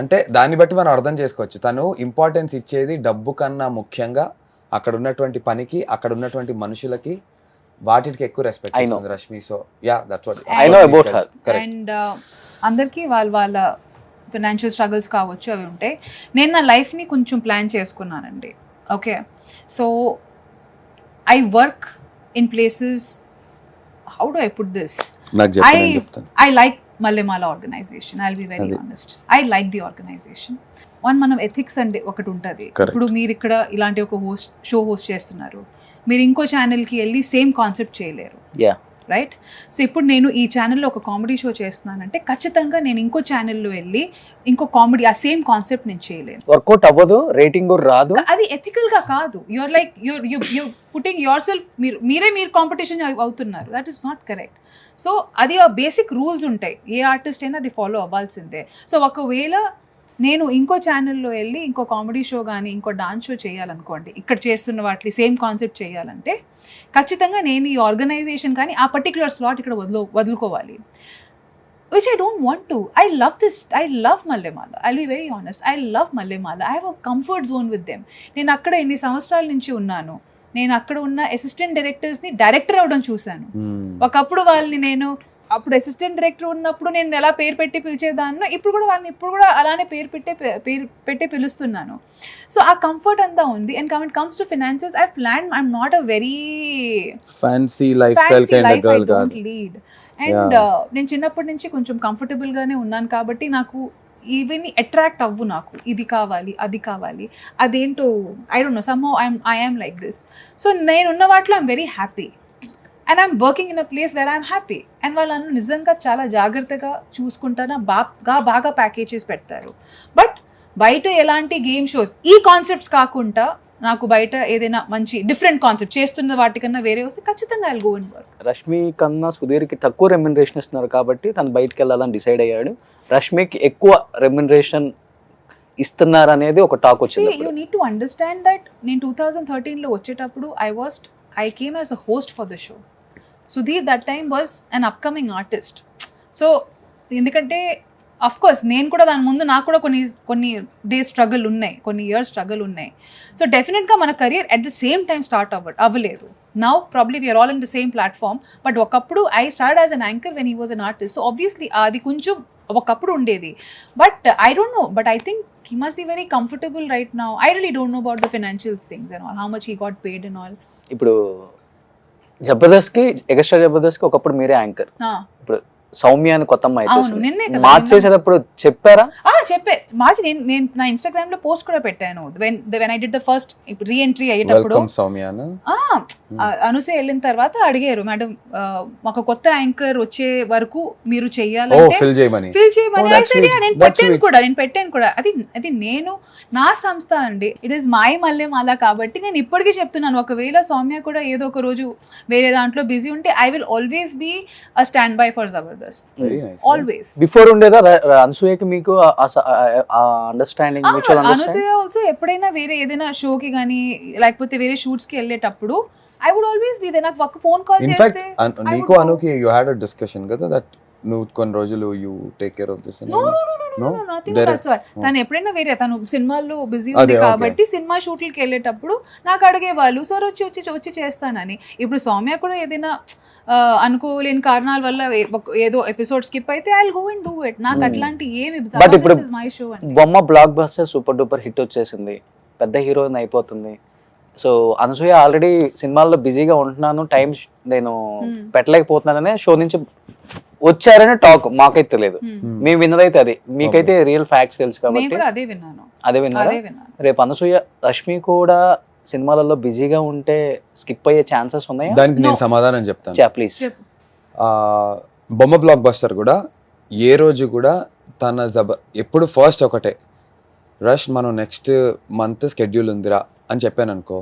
అంటే దాన్ని బట్టి మనం అర్థం చేసుకోవచ్చు తను ఇంపార్టెన్స్ ఇచ్చేది డబ్బు కన్నా ముఖ్యంగా అక్కడ ఉన్నటువంటి పనికి, అక్కడ ఉన్నటువంటి మనుషులకి, వాటికి ఎక్కువ రెస్పెక్ట్ I know. ఇస్తుంది Rashmi. So yeah that's what I know about her. And అందరికీ వాళ్ళ ఫినాన్షియల్ స్ట్రగుల్స్ కావచ్చు, అవి ఉంటాయి. నేను నా లైఫ్ని కొంచెం ప్లాన్ చేసుకున్నానండి. Okay, so I work in places, how do I put this, నాకు చెప్పి నేను చెప్తాను. I like Mallemala organization. I'll be very honest. I like the organization. మనం ఎథిక్స్ అంటే ఒకటి ఉంటుంది. Correct. ఇప్పుడు మీరు ఇక్కడ ఇలాంటి ఒక షో హోస్ట్ చేస్తున్నారు, మీరు ఇంకో ఛానల్కి వెళ్ళి సేమ్ కాన్సెప్ట్ చేయలేరు, యా, రైట్? సో ఇప్పుడు నేను ఈ ఛానల్లో ఒక కామెడీ షో చేస్తున్నానంటే ఖచ్చితంగా నేను ఇంకో ఛానల్లో వెళ్ళి ఇంకో కామెడీ ఆ సేమ్ కాన్సెప్ట్ నేను చేయలేను. వర్కౌట్ అవ్వదు, రేటింగ్ కూడా రాదు. అది ఎథికల్ గా కాదు. You're like you putting yourself, మీరు కాంపిటీషన్ అవుతున్నారు. That is not correct. So అది ఆ బేసిక్ రూల్స్ ఉంటాయి, ఏ ఆర్టిస్ట్ అయినా అది ఫాలో అవ్వాల్సిందే. సో ఒకవేళ నేను ఇంకో ఛానల్లో వెళ్ళి ఇంకో కామెడీ షో కానీ ఇంకో డాన్స్ షో చేయాలనుకోండి, ఇక్కడ చేస్తున్న వాటి సేమ్ కాన్సెప్ట్ చేయాలంటే ఖచ్చితంగా నేను ఈ ఆర్గనైజేషన్ కానీ ఆ పర్టికులర్ స్లాట్ ఇక్కడ వదులుకోవాలి, which I don't want to. I love Mallemala. I'll be very honest. I love Mallemala. I have a comfort zone with them. నేను అక్కడ ఎన్ని సంవత్సరాల నుంచి ఉన్నాను, నేను అక్కడ ఉన్న అసిస్టెంట్ డైరెక్టర్స్ని డైరెక్టర్ అవ్వడం చూశాను. ఒకప్పుడు వాళ్ళని నేను అప్పుడు అసిస్టెంట్ డైరెక్టర్ ఉన్నప్పుడు నేను ఎలా పేరు పెట్టి పిలిచేదాన్నో ఇప్పుడు కూడా అలానే పేరు పెట్టి పిలుస్తున్నాను. సో ఆ కంఫర్ట్ అంతా ఉంది. And come it comes to finances, I plan, I'm not a very fancy life style kind of girl కాదు. లీడ్. అండ్ నేను చిన్నప్పటి నుంచి కొంచెం కంఫర్టబుల్ గానే ఉన్నాను కాబట్టి నాకు ఇవన్నీ అట్రాక్ట్ అవ్వు, నాకు ఇది కావాలి అది కావాలి అదేంటో I don't no, somehow I'm like this. So నేనున్న వాటిలో I'm very happy and I'm working in a place where I'm happy. And వాళ్ళను నిజంగా చాలా జాగ్రత్తగా చూసుకుంటారా, బాగా ప్యాకేజ్ చేసి పెడతారు. బట్ బయట ఎలాంటి గేమ్ షోస్ ఈ కాన్సెప్ట్స్ కాకుండా నాకు బయట ఏదైనా మంచి డిఫరెంట్ కాన్సెప్ట్ చేస్తున్న వాటికన్నా వేరే వస్తే ఖచ్చితంగా I will go and work. Rashmi కన్నా సుధీర్కి తక్కువ రెమ్యునరేషన్ ఇస్తున్నారు కాబట్టి తను బయటకు వెళ్ళాలని డిసైడ్ అయ్యాడు. రష్మికి ఎక్కువ రెమ్యునరేషన్ ఇస్తున్నారు అనేది ఒక టాక్ వచ్చింది. You need to understand that నేను 2013లో వచ్చేటప్పుడు I came as a host for the show. Sudhir that time was an upcoming artist. So ఎందుకంటే అఫ్ కోర్స్ నేను కూడా దాని ముందు నాకు కూడా కొన్ని డేస్ స్ట్రగుల్ ఉన్నాయి, కొన్ని ఇయర్స్ స్ట్రగుల్ ఉన్నాయి. సో డెఫినెట్గా మన career at the same time start అవ్వలేదు. Now probably we're all in the same platform. But ఒకప్పుడు I start as an anchor when he was an artist. So obviously అది కొంచెం ఒకప్పుడు ఉండేది. But I don't know, but I think he must be very comfortable right now. I really don't know about the financial things and all, how much he got paid and all. ఇప్పుడు జబర్దస్త్కి extra జబర్దస్త్కి ఒకప్పుడు మీరే anchor, ఇప్పుడు సౌమ్య అని కొత్త అమ్మాయి మార్చేసేటప్పుడు చెప్పారా? చెప్పే మార్చి నేను నా ఇన్స్టాగ్రామ్ లో పోస్ట్ కూడా పెట్టాను. When I did the first re-entry అయ్యేటప్పుడు అనుసే వెళ్ళిన తర్వాత అడిగారు, మేడం ఒక కొత్త యాంకర్ వచ్చే వరకు మీరు చెయ్యాలంటే ఫిల్ చేయమని. నేను పెట్టాను కూడా. అది నేను నా సంస్థ అండి, ఇట్ ఈస్ మై Mallemala. కాబట్టి నేను ఇప్పటికీ చెప్తున్నాను, ఒకవేళ సౌమ్య కూడా ఏదో ఒక రోజు వేరే దాంట్లో బిజీ ఉంటే I will always be a stand by for Jabardasth. Always. Before ఉండేదా అనసూయకి మీకు అండర్స్టాండింగ్? అనసూయ ఆల్సో ఎప్పుడైనా వేరే ఏదైనా షోకి కానీ లేకపోతే వేరే షూట్స్ కి వెళ్ళేటప్పుడు I would always be there. నాకు ఒక ఫోన్ కాల్ చేస్తే నీకు అనుకి యు హాడ్ అ డిస్కషన్ కదా దట్ నువ్వు కొన్ని రోజులు you take care of this. తను ఎప్పుడైనా వేరే తను సినిమాల్లో బిజీ ఉంది కాబట్టి సినిమా షూట్లకి వెళ్ళేటప్పుడు నాకు అడిగేవాళ్ళు, సార్ వచ్చి చేస్తానని. ఇప్పుడు సౌమ్య కూడా ఏదైనా అనుకోలేని కారణాల వల్ల ఏదో ఎపిసోడ్ స్కిప్ అయితే I will go and do it. నాకు అట్లాంటి ఏమి, దిస్ ఇస్ మై షో. బొమ్మ block buster super duper hit వచ్చేసింది, పెద్ద హీరోయిన్ అయిపోతుంది. సో అనసూయ ఆల్రెడీ సినిమాల్లో బిజీగా ఉంటున్నాను, టైం నేను పెట్టలేకపోతున్నాననే షో నుంచి వచ్చారనే టాక్ మాకైతే తెలియదు. మేము విన్నదైతే అది, మీకైతే రియల్ ఫ్యాక్ట్స్ తెలుసు కాబట్టి అదే విన్నారా? రేపు అనసూయ రష్మి కూడా సినిమాలలో బిజీగా ఉంటే స్కిప్ అయ్యే ఛాన్సెస్ ఉన్నాయా? దానికి నేను సమాధానం చెప్తాను ప్లీజ్. బొమ్మ బ్లాక్ బస్టర్ కూడా ఏ రోజు కూడా తన ఎప్పుడు ఫస్ట్ ఒకటే, రష్ మనం నెక్స్ట్ మంత్ స్కెడ్యూల్ ఉందిరా అని చెప్పాను అనుకో,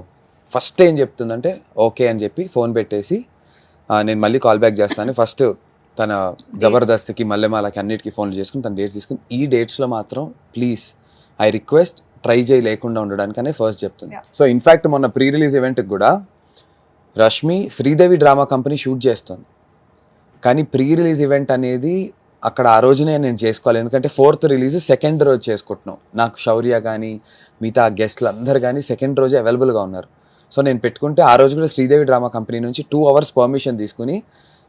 ఫస్ట్ ఏం చెప్తుందంటే ఓకే అని చెప్పి ఫోన్ పెట్టేసి నేను మళ్ళీ కాల్ బ్యాక్ చేస్తాను. ఫస్ట్ తన జబర్దస్త్కి Mallemalaకి అన్నిటికీ ఫోన్లు చేసుకుని తన డేట్స్ తీసుకుని, ఈ డేట్స్లో మాత్రం ప్లీజ్ ఐ రిక్వెస్ట్ ట్రై చేయి లేకుండా ఉండడానికనే ఫస్ట్ చెప్తుంది. Yeah. సో ఇన్ఫ్యాక్ట్ మొన్న ప్రీ రిలీజ్ ఈవెంట్కి కూడా Rashmi Sridevi drama company shoot చేస్తుంది, కానీ ప్రీ రిలీజ్ ఈవెంట్ అనేది అక్కడ ఆ రోజునే నేను చేసుకోవాలి, ఎందుకంటే 4th రిలీజ్ 2nd రోజు చేసుకుంటున్నాం. నాకు శౌర్య కానీ మిగతా గెస్ట్లు అందరు కానీ 2nd రోజే అవైలబుల్గా ఉన్నారు. సో నేను పెట్టుకుంటే ఆ రోజు కూడా శ్రీదేవి డ్రామా కంపెనీ నుంచి 2 hours పర్మిషన్ తీసుకుని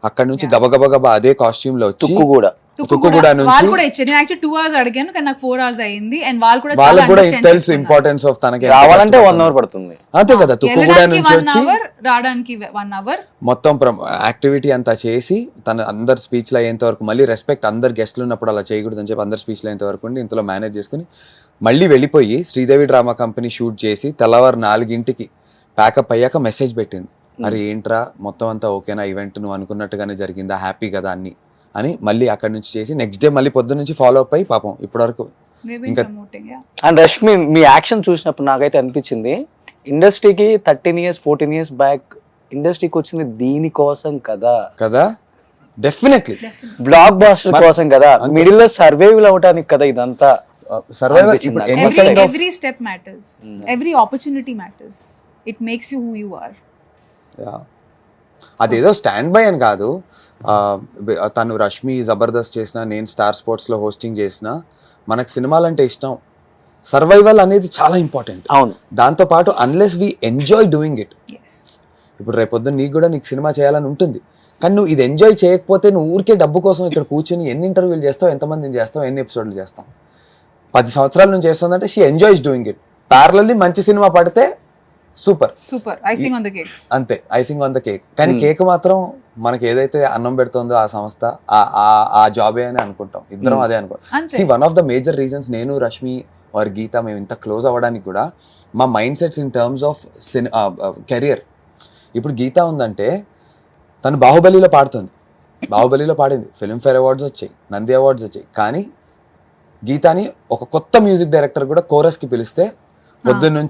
అక్కడ నుంచి గబగబా అదే కాస్ట్యూమ్లో వచ్చి తుక్కు కూడా తుక్కుగూడ నుంచి వాళ్ళు కూడా ఇచ్చారు. నేను యాక్చువల్లీ 2 hours అడిగాను, కానీ నాకు 4 hours అయింది. అండ్ వాళ్ళు కూడా వాళ్ళకి కూడా తెలుసు ఇంపార్టెన్స్ ఆఫ్ తనకి రావాలంటే 1 hour పడుతుంది. అంతే కదా, తుక్కుగూడ నుంచి వచ్చి రావడానికి 1 hour మొత్తం యాక్టివిటీ అంతా చేసి తన అందరు స్పీచ్లు అయ్యేంత వరకు, మళ్ళీ రెస్పెక్ట్ అందరు గెస్ట్లు ఉన్నప్పుడు అలా చేయకూడదు అని చెప్పి అందరు స్పీచ్లు అయ్యేంత వరకు ఉండి ఇంతలో మేనేజ్ చేసుకుని మళ్ళీ వెళ్ళిపోయి శ్రీదేవి డ్రామా కంపెనీ షూట్ చేసి తెల్లవారు 4 ప్యాకప్ అయ్యాక మెసేజ్ పెట్టింది, మరి ఏంట్రా మొత్తం అంతా ఓకేనా, ఈవెంట్ నువ్వు అనుకున్నట్టుగానే జరిగిందా, హ్యాపీ కదా అన్ని అని మళ్ళీ అక్కడ నుంచి చేసి నెక్స్ట్ డే మళ్ళీ పొద్దున్న నుంచి ఫాలో అప్ అయ్యి పాపం ఇప్పటివరకు ఇంకా. అండ్ రష్మి మీ యాక్షన్ చూసినప్పుడు నాకైతే అనిపించింది, ఇండస్ట్రీకి 13 years 14 years బ్యాక్ ఇండస్ట్రీకి వచ్చింది దీనికోసం కదా, డెఫినెట్లీ బ్లాక్ బాస్టర్ కోసం కదా, మిడిల్ లో సర్వైవల్ అవడానికి కదా ఇదంతా. Survival every step matters, every opportunity matters, it makes you who you are. అదేదో స్టాండ్ బై అని కాదు, తను రష్మి జబర్దస్త్ చేసిన, నేను స్టార్ స్పోర్ట్స్లో హోస్టింగ్ చేసిన, మనకు సినిమాలు అంటే ఇష్టం, సర్వైవల్ అనేది చాలా ఇంపార్టెంట్. అవును, దాంతోపాటు unless we enjoy doing it, Yes. ఇప్పుడు రేపొద్దున నీకు సినిమా చేయాలని ఉంటుంది, కానీ నువ్వు ఇది ఎంజాయ్ చేయకపోతే నువ్వు ఊరికే డబ్బు కోసం ఇక్కడ కూర్చొని ఎన్ని ఇంటర్వ్యూలు చేస్తావు, ఎంతమందిని చేస్తావు, ఎన్ని ఎపిసోడ్లు చేస్తావు. 10 సంవత్సరాల నుంచి చేస్తుందంటే she enjoys doing it. Parallelly మంచి సినిమా పడితే super, icing on the cake. అంతే, ఐసింగ్ ఆన్ ద కేక్. కానీ కేక్ మాత్రం మనకి ఏదైతే అన్నం పెడుతుందో ఆ సంస్థ ఆ జాబే అని అనుకుంటాం, ఇద్దరం అదే అనుకుంటాం. అంతే. See one of the major reasons నేను రష్మి ఆర్ గీత మేము ఇంత క్లోజ్ అవ్వడానికి కూడా మా mind sets in terms of career. ఇప్పుడు గీత ఉందంటే తను బాహుబలిలో పాడింది, ఫిల్మ్ఫేర్ అవార్డ్స్ వచ్చాయి, నంది అవార్డ్స్ వచ్చాయి, కానీ గీతాని ఒక కొత్త మ్యూజిక్ డైరెక్టర్ కూడా కోరస్కి పిలిస్తే పొద్దున్న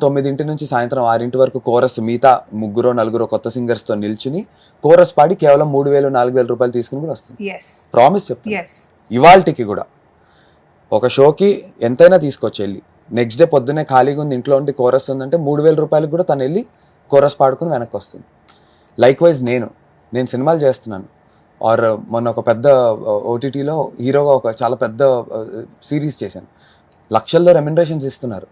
9 నుంచి సాయంత్రం 6 వరకు కోరస్ మిగతా 3-4 కొత్త సింగర్స్తో నిల్చుని కోరస్ పాడి కేవలం 3,000-4,000 రూపాయలు తీసుకుని కూడా వస్తుంది. Yes. ప్రామిస్ చెప్తాను, Yes. ఇవాల్టికి కూడా ఒక షోకి ఎంతైనా తీసుకొచ్చి వెళ్ళి నెక్స్ట్ డే పొద్దున్నే ఖాళీగా ఉంది ఇంట్లో ఉండి కోరస్ ఉందంటే 3,000 రూపాయలకు కూడా తను వెళ్ళి కోరస్ పాడుకుని వెనక్కి వస్తుంది. లైక్ వైజ్ నేను సినిమాలు చేస్తున్నాను, ఆర్ మొన్న ఒక పెద్ద ఓటీటీలో హీరోగా ఒక చాలా పెద్ద సిరీస్ చేశాను, లక్షల్లో రెమ్యునరేషన్స్ ఇస్తున్నారు,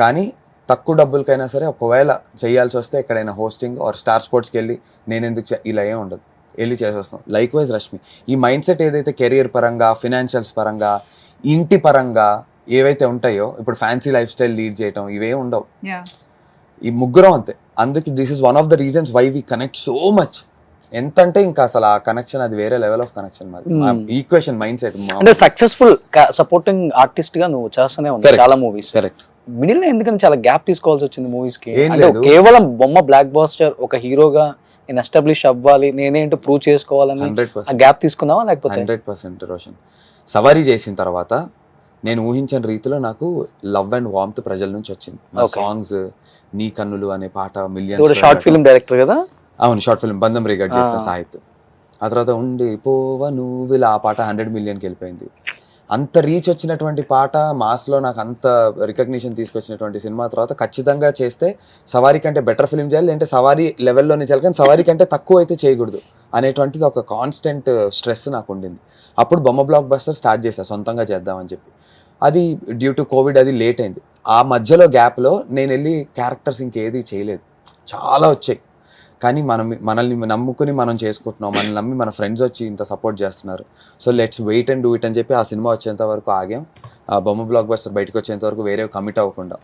కానీ తక్కువ డబ్బులకైనా సరే ఒకవేళ చేయాల్సి వస్తే ఎక్కడైనా హోస్టింగ్ ఆర్ స్టార్ స్పోర్ట్స్కి వెళ్ళి నేను ఎందుకు ఇలా ఏం ఉండదు, వెళ్ళి చేసేస్తాం. లైక్ వైజ్ రష్మి ఈ మైండ్ సెట్ ఏదైతే కెరియర్ పరంగా, ఫినాన్షియల్స్ పరంగా, ఇంటి పరంగా ఏవైతే ఉంటాయో, ఇప్పుడు ఫ్యాన్సీ లైఫ్ స్టైల్ లీడ్ చేయటం ఇవే ఉండవు. ఈ ముగ్గురం అంతే. అందుకే this is one of the reasons why we connect so much. ఎంత అంటే ఇంకా అసలు ఆ కనెక్షన్ అది వేరే లెవెల్ ఆఫ్ కనెక్షన్ మాది. ఈక్వేషన్ మైండ్ సెట్ అంటే సక్సెస్ఫుల్ సపోర్టింగ్ ఆర్టిస్ట్ గా నువ్వు చేస్తూనే ఉన్నావు చాలా మూవీస్. కరెక్ట్. మిడిల్ లో ఎందుకని చాలా గ్యాప్ తీసుకోవాల్సి వచ్చింది మూవీస్ కి? ఏం అంటే లేదు. కేవలం బొమ్మ బ్లాక్ బాస్టర్ ఒక హీరోగా నేను ఎస్టాబ్లిష్ అవ్వాలి, నేనేంటో ప్రూవ్ చేసుకోవాలని 100% గ్యాప్ తీసుకున్నావా లేకపోతే? 100% రోషన్. సవారీ చేసిన తర్వాత నేను ఊహించిన రీతిలో నాకు లవ్ అండ్ వార్మ్త్ ప్రజల నుంచి వచ్చింది. నా సాంగ్స్ నీ కన్నులు అనే పాట మిలియన్స్, షార్ట్ ఫిల్మ్ డైరెక్టర్ కదా? అవును, షార్ట్ ఫిల్మ్ బంధం రికార్డ్ చేసిన సాహిత్. ఆ తర్వాత ఉండి పోవ నువ్వులా ఆ పాట 100 million వెళ్ళిపోయింది. అంత రీచ్ వచ్చినటువంటి పాట, మాస్లో నాకు అంత రికగ్నిషన్ తీసుకొచ్చినటువంటి సినిమా తర్వాత ఖచ్చితంగా చేస్తే సవారీ కంటే బెటర్ ఫిల్మ్ చేయాలి, అంటే సవారీ లెవెల్లోనే చేయాలి, కానీ సవారీ కంటే తక్కువ అయితే చేయకూడదు అనేటువంటిది ఒక కాన్స్టెంట్ స్ట్రెస్ నాకు ఉండింది. అప్పుడు బొమ్మ బ్లాక్ బస్టర్ స్టార్ట్ చేశాను సొంతంగా చేద్దామని చెప్పి. అది డ్యూ టు కోవిడ్ అది లేట్ అయింది. ఆ మధ్యలో గ్యాప్లో నేను వెళ్ళి క్యారెక్టర్స్ ఇంకేది చేయలేదు, చాలా వచ్చాయి, కానీ మనల్ని నమ్ముకుని మనం చేసుకుంటున్నాం, మనల్ని నమ్మి మన ఫ్రెండ్స్ వచ్చి ఇంత సపోర్ట్ చేస్తున్నారు. So let's wait and do it అని చెప్పి ఆ సినిమా వచ్చేంత వరకు ఆగాం. ఆ బొమ్మ బ్లాక్ బస్టర్ బయటకు వచ్చేంత వరకు వేరే కమిట్ అవ్వకుండా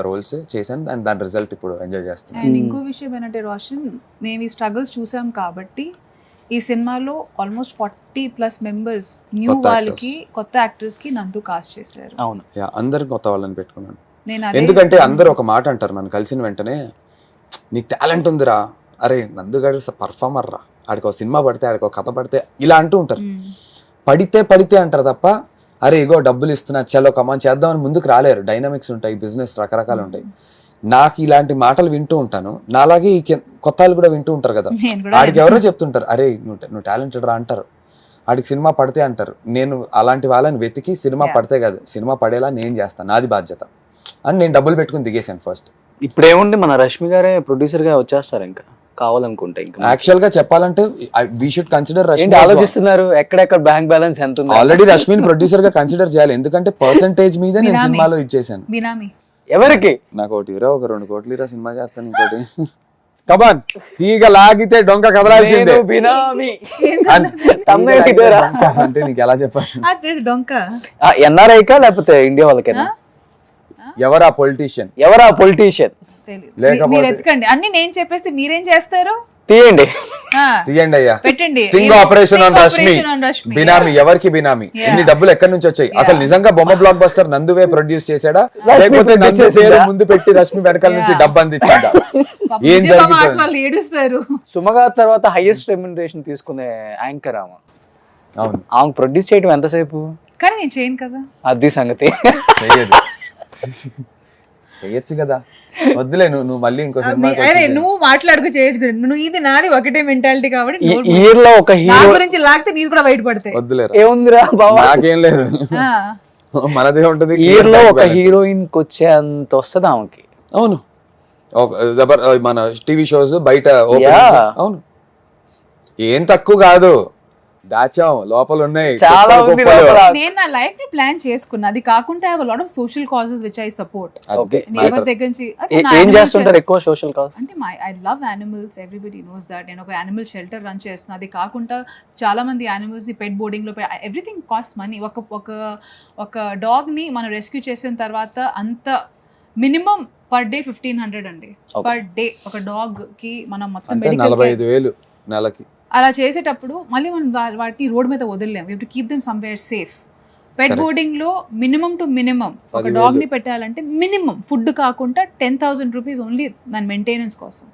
రోల్స్ చేశాను, అండ్ దాని రిజల్ట్ ఇప్పుడు ఎంజాయ్ చేస్తున్నాను. అండ్ ఇంకో విషయం ఏంటంటే రోషన్, మేము ఈ స్ట్రగుల్స్ చూసాం కాబట్టి ఈ సినిమాలో ఆల్మోస్ట్ 40+ మెంబర్స్ న్యూ వాళ్ళకి, కొత్త యాక్టర్స్ కి నందు కాస్ట్ చేశారు. అవును, అందరు కొత్త వాళ్ళని పెట్టుకున్నాను. నేను ఎందుకంటే అందరూ ఒక మాట అంటారు నన్ను కలిసిన వెంటనే, నీకు టాలెంట్ ఉందిరా, అరే నందుగాడు పర్ఫార్మర్ రా, ఆడికి ఒక సినిమా పడితే, ఆడికి ఒక కథ పడితే, ఇలా అంటూ ఉంటారు. పడితే అంటారు తప్ప అరే ఇగో డబ్బులు ఇస్తున్నా చలో కమాన్ చేద్దామని ముందుకు రాలేరు. డైనమిక్స్ ఉంటాయి, బిజినెస్ రకరకాలు ఉంటాయి. నాకు ఇలాంటి మాటలు వింటూ ఉంటాను, నాలాగే ఈ కొత్త వాళ్ళు కూడా వింటూ ఉంటారు కదా, ఆడికి ఎవరో చెప్తుంటారు అరే నువ్వు టాలెంటెడ్ రా అంటారు. వాటికి సినిమా పడితే అంటారు. నేను అలాంటి వాళ్ళని వెతికి సినిమా పడితే కాదు, సినిమా పడేలా నేను చేస్తాను, నాది బాధ్యత అని నేను డబ్బులు పెట్టుకుని దిగేశాను ఫస్ట్. ఇప్పుడు ఏముంది, మన రష్మి గారే ప్రొడ్యూసర్ గా వచ్చేస్తారు ఇంకా కావాలనుకుంటే. ఇంకా యాక్చువల్ గా చెప్పాలంటే వీ షుడ్ కన్సిడర్ ఏంటి ఆలోచిస్తున్నారు, ఎక్కడెక్కడ బ్యాంక్ బ్యాలెన్స్ ఎంత ఉంది? ఆల్రెడీ రష్మిని ప్రొడ్యూసర్ గా కన్సిడర్ చేయాలి, ఎందుకంటే పర్సంటేజ్ మీద నేను బినామీ. సినిమాలో ఇచ్చేసాను. బినామీ ఎవరికి? నాకు ఒకటి ఇరా, ఒక 2 కోట్లు ఇరా, సినిమా చేస్తాను. ఇంకోటి కమాన్, తీగ లాగితే డొంక కదలాల్సిందే నేను బినామీ. thumbnail ఇదేరా? అంటే నీకు ఎలా చెప్పాలి? అదే డొంక. ఎన్ఆర్ఐకా లేకపోతే ఇండియా వాళ్ళకేనా? ఎవరా పొలిటీషియన్? ఎవరా పొలిటీషియన్? తెలీదు. లేకపోతే- మీరు ఎత్తుకండి, అన్ని నేను చెప్పేస్తే మీరేం చేస్తారు? తీయండి. ఆ, తీయండి అయ్యా. పెట్టండి. Sting operation on Rashmi. Operation on Rashmi. బినామీ ఎవరికి బినామీ? Yeah. ఎన్ని డబ్బులు ఎక్కడి నుంచి వచ్చాయి? అసలు నిజంగా బొమ్మ బ్లాక్ బస్టర్ నందువే ప్రొడ్యూస్ చేసాడా, రష్మి లేకపోతే నందు produce పేరు చేసిందా? ముందు పెట్టి రష్మి వెనకాల నుంచి Yeah. డబ్బు అందించాడా? పాపం ఏం విజయ్ బాబు జరుగుతుంది? ఆర్ట్స్ వాళ్ళు ఏడుస్తారు. సుమగా తర్వాత హైయెస్ట్ రెమ్యునరేషన్ తీసుకునే యాంకర్ ఆమె. అవును, ఆమె ప్రొడ్యూస్ చేయడం ఎంతసేపు? కానీ నేను చేయను కదా. అది సంగతి. చెయ్యదు. చెయ్యొచ్చు కదా, వద్దులే, నువ్వు మళ్ళీ ఇంకో సినిమా. అరే నువ్వు మాట్లాడుకో చేయొచ్చు, నువ్వు ఇది నాది ఒకటే మెంటాలిటీ కాబట్టి నోరు మూయి. ఇయర్ లో ఒక నా హీరో గురించి లాగితే నీది కూడా బయట పడతాయి. వద్దులేరా, ఏముందిరా బాబా, నాకేం లేదు, ఆ, మనదే ఉంటది. ఇయర్ లో ఒక హీరోయిన్ కి వచ్చే అంత వస్తుంది ఆమెకి. అవును, మన టీవీ షోస్ బయట open Yeah. చేసి- అవును, ఏం తక్కువ కాదు, దాచాం, లోపల ఉన్నాయి చాలా కుప్పలు ఉంది కుప్పలు. లోపల. నేను నా లైఫ్ ని ప్లాన్ చేసుకున్నా. అది కాకుండా I have lot of social causes which I support. అదే నేను ఎవరి matter. దగ్గర నుంచి ఏం చేస్తుంటారు ఎక్కువ సోషల్ కాజ్? అంటే I love animals, everybody knows that. నేను ఒక యానిమల్ షెల్టర్ రన్ చేస్తున్నా. అది కాకుండా చాలా మంది యానిమల్స్ ని పెట్ బోర్డింగ్ లో ఎవ్రీథింగ్ కాస్ట్ మనీ. ఒక డాగ్ ని మనం రెస్క్యూ చేసిన తర్వాత అంత మినిమం పర్ డే 1500 అండి, పర్ డే. ఒక డాగ్ కి మనం మొత్తం అంటే medical care- 45,000 నెలకి. అలా చేసేటప్పుడు మళ్ళీ మనం వాటిని రోడ్ మీద వదిలేం. You to keep them somewhere safe. Pet boarding లో మినిమం టు మినిమం ఒక 10,000. డాగ్ ని పెట్టాలంటే మినిమం ఫుడ్ కాకుండా 10,000 రూపీస్ ఓన్లీ దాని మెయింటెనెన్స్ కోసం.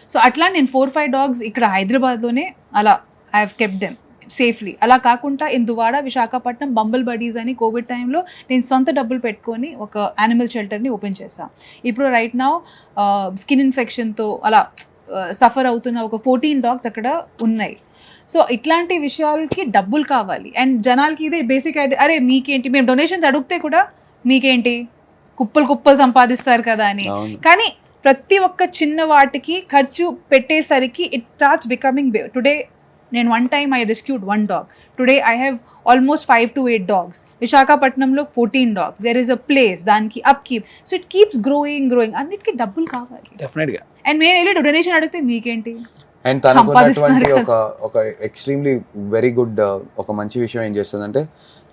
సో అట్లా నేను 4-5 డాగ్స్ ఇక్కడ హైదరాబాద్లోనే అలా ఐ హావ్ కెప్ట్ దెమ్ సేఫ్లీ. అలా కాకుండా ఇందువాడ, విశాఖపట్నం, బంబల్ బడీస్ అని కోవిడ్ టైంలో నేను సొంత డబ్బులు పెట్టుకొని ఒక యానిమల్ షెల్టర్ని ఓపెన్ చేశాను. ఇప్పుడు రైట్ నౌ స్కిన్ ఇన్ఫెక్షన్తో అలా సఫర్ అవుతున్న ఒక 14 డాగ్స్ అక్కడ ఉన్నాయి. సో ఇట్లాంటి విషయాలకి డబ్బులు కావాలి. అండ్ జనాలకి ఇదే బేసిక్ ఐడియా, అరే మీకేంటి, మేము డొనేషన్స్ అడిగితే కూడా మీకేంటి కుప్పలు సంపాదిస్తారు కదా అని. అవును. కానీ ప్రతి ఒక్క చిన్న వాటికి ఖర్చు పెట్టేసరికి ఇట్ స్టార్ట్స్ బికమింగ్. టుడే నేను one time I rescued 1 dog. Today I have almost 5 to 8 dogs. విశాఖపట్నంలో 14 dogs. There is a place, దానికి upkeep. So it keeps growing. అన్నిటికీ డబ్బులు కావాలి. డెఫినెట్ గా. అండ్ మేము వెళ్ళి డొనేషన్ అడిగితే మీకేంటి. అండ్ తనకున్నటువంటి సంపాదిస్తున్నారు ఒక ఎక్స్ట్రీమ్లీ వెరీ గుడ్ ఒక మంచి విషయం ఏం చేస్తుందంటే,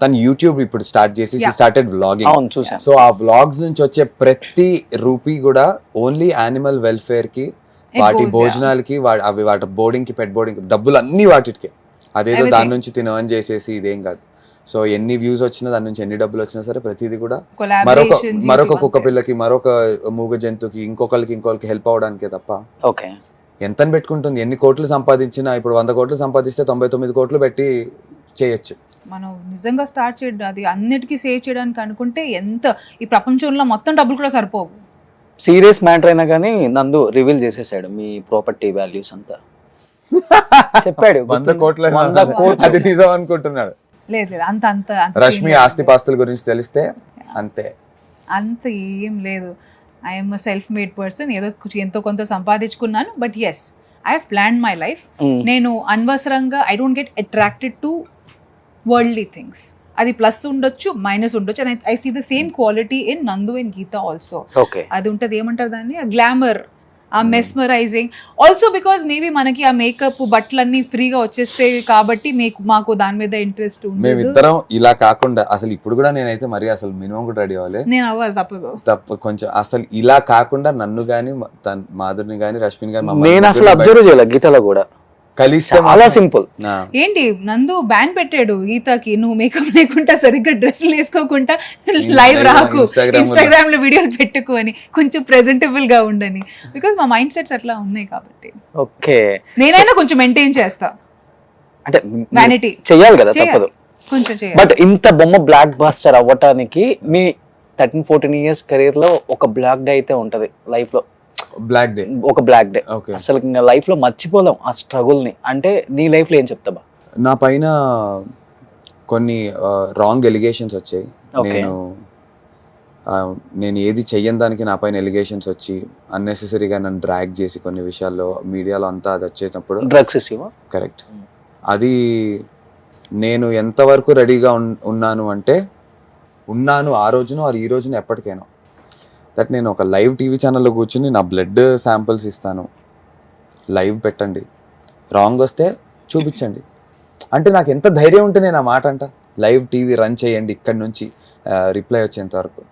తను యూట్యూబ్ ఇప్పుడు స్టార్ట్ చేసి స్టార్టెడ్ వ్లాగింగ్. అవును, చూసాను. సో ఆ వ్లాగ్స్ నుంచి వచ్చే ప్రతి రూపీ కూడా ఓన్లీ యానిమల్ వెల్ఫేర్ కి, వాటి భోజనాలకి, అవి వాటి బోర్డింగ్ కి, పెట్ బోర్డింగ్ డబ్బులు అన్ని వాటికి. అదేదో దాని నుంచి తిని earn చేసేసి ఇదేం కాదు. సో ఎన్ని వ్యూస్ వచ్చినా, దాని నుంచి ఎన్ని డబ్బులు వచ్చినా సరే, ప్రతిదీ కూడా మరొక కుక్క పిల్లకి, మరొక మూగ జంతువుకి, ఇంకొకరికి హెల్ప్ అవడానికే తప్ప ఓకే. ఎంత పెట్టుకుంటుంది. ఎన్ని కోట్లు సంపాదించినా, ఇప్పుడు 100 కోట్లు సంపాదిస్తే 99 కోట్లు పెట్టి చేయొచ్చు. మనం నిజంగా స్టార్ట్ చేయడం, అది అన్నిటికీ సేవ్ చేయడానికి అనుకుంటే ఎంత ఈ ప్రపంచంలో మొత్తం డబ్బులు కూడా సరిపోవు. సీరియస్ మ్యాటర్ అయినా కానీ నందు రివీల్ చేసేసాడు మీ ప్రాపర్టీ వాల్యూస్ అంతా. చెప్పాడు 100 కోట్ల 100 కోట్లు. అది నిజం అనుకుంటున్నాడు. లేదు అంత అంత అంత రష్మి scene ఆస్తి పాస్తుల గురించి తెలిస్తే అంతే. అంత ఏం లేదు. I'm self made person. ఏదో ఎంతో కొంత సంపాదించుకున్నాను. But yes, I have plan my life. నేను అనవసరంగా I don't get attracted to worldly things. అది ప్లస్ ఉండొచ్చు, మైనస్ ఉండొచ్చు. And I see the same quality in Nandu and Geetha also. Okay. అది ఉంటుంది, ఏమంటారు దాన్ని, ఆ గ్లామర్, ఆ మెస్మరైజింగ్. ఆల్సో బికాస్ మేబీ మనకి ఆ మేకప్ బట్టలన్నీ ఫ్రీగా వచ్చేస్తాయి కాబట్టి మాకు దాని మీద ఇంట్రెస్ట్ ఉంది. మేమిద్దరం ఇలా కాకుండా, అసలు ఇప్పుడు కూడా నేనైతే మరి అసలు మినిమం కూడా రెడీ అవ్వాలి. నేను అవ్వాలి, తప్పదు. కొంచెం అసలు ఇలా కాకుండా నన్ను గాని, మాధురిని గాని, రష్మిని గాని, నేను అసలు అబ్జర్వ్ చేయాలి గీతలో కూడా కలిస్తే చాలా సింపుల్. ఏంటి నందు బ్యాన్ పెట్టాడు గీతకి, నువ్వు మేకప్ లేకుండా సరిగ్గా డ్రెస్సులు వేసుకోకుండా లైవ్ రాకు, ఇన్స్టాగ్రామ్ లో వీడియోలు పెట్టుకొని కొంచెం ప్రెజెంటబుల్ గా ఉండని. బికాస్ మా మైండ్ సెట్స్ అట్లా ఉన్నాయి కాబట్టి. ఓకే. నేనైనా కొంచెం మెయింటైన్ చేస్తా, అంటే వ్యానిటీ చెయ్యాలి కదా, తప్పదు. కొంచెం చేయాలి. బట్ ఇంత బొమ్మ బ్లాక్ బాస్టర్ అవ్వటానికి మీ 13-14 ఇయర్స్ కెరీర్ లో ఒక బ్లాక్ డే అయితే ఉంటది లైఫ్ లో. బ్లాక్ డే, ఒక బ్లాక్ డే ఓకే. అసలు లైఫ్ లో మర్చిపోలేం ఆ స్ట్రగుల్ ని. అంటే నీ లైఫ్ లో ఏం చెప్తావా? నా పైన కొన్ని రాంగ్ ఎలిగేషన్స్ వచ్చాయి. Okay. నేను ఏది చెయ్యని దానికి నా పైన ఎలిగేషన్స్ వచ్చి అన్నెసెసరీగా నన్ను డ్రాగ్ చేసి కొన్ని విషయాల్లో మీడియాలో అంతా అది వచ్చేటప్పుడు డ్రగ్స్ ఇస్యూ. కరెక్ట్. అది నేను ఎంతవరకు రెడీగా ఉన్నాను అంటే ఉన్నాను ఆ రోజున ఈ రోజున ఎప్పటికైనా. దట్ నేను ఒక లైవ్ టీవీ ఛానల్లో కూర్చుని నా బ్లడ్ శాంపిల్స్ ఇస్తాను, లైవ్ పెట్టండి, రాంగ్ వస్తే చూపించండి అంటే నాకు ఎంత ధైర్యం ఉంటే నేను ఆ మాట అంట. లైవ్ టీవీ రన్ చేయండి ఇక్కడి నుంచి రిప్లై వచ్చేంత వరకు.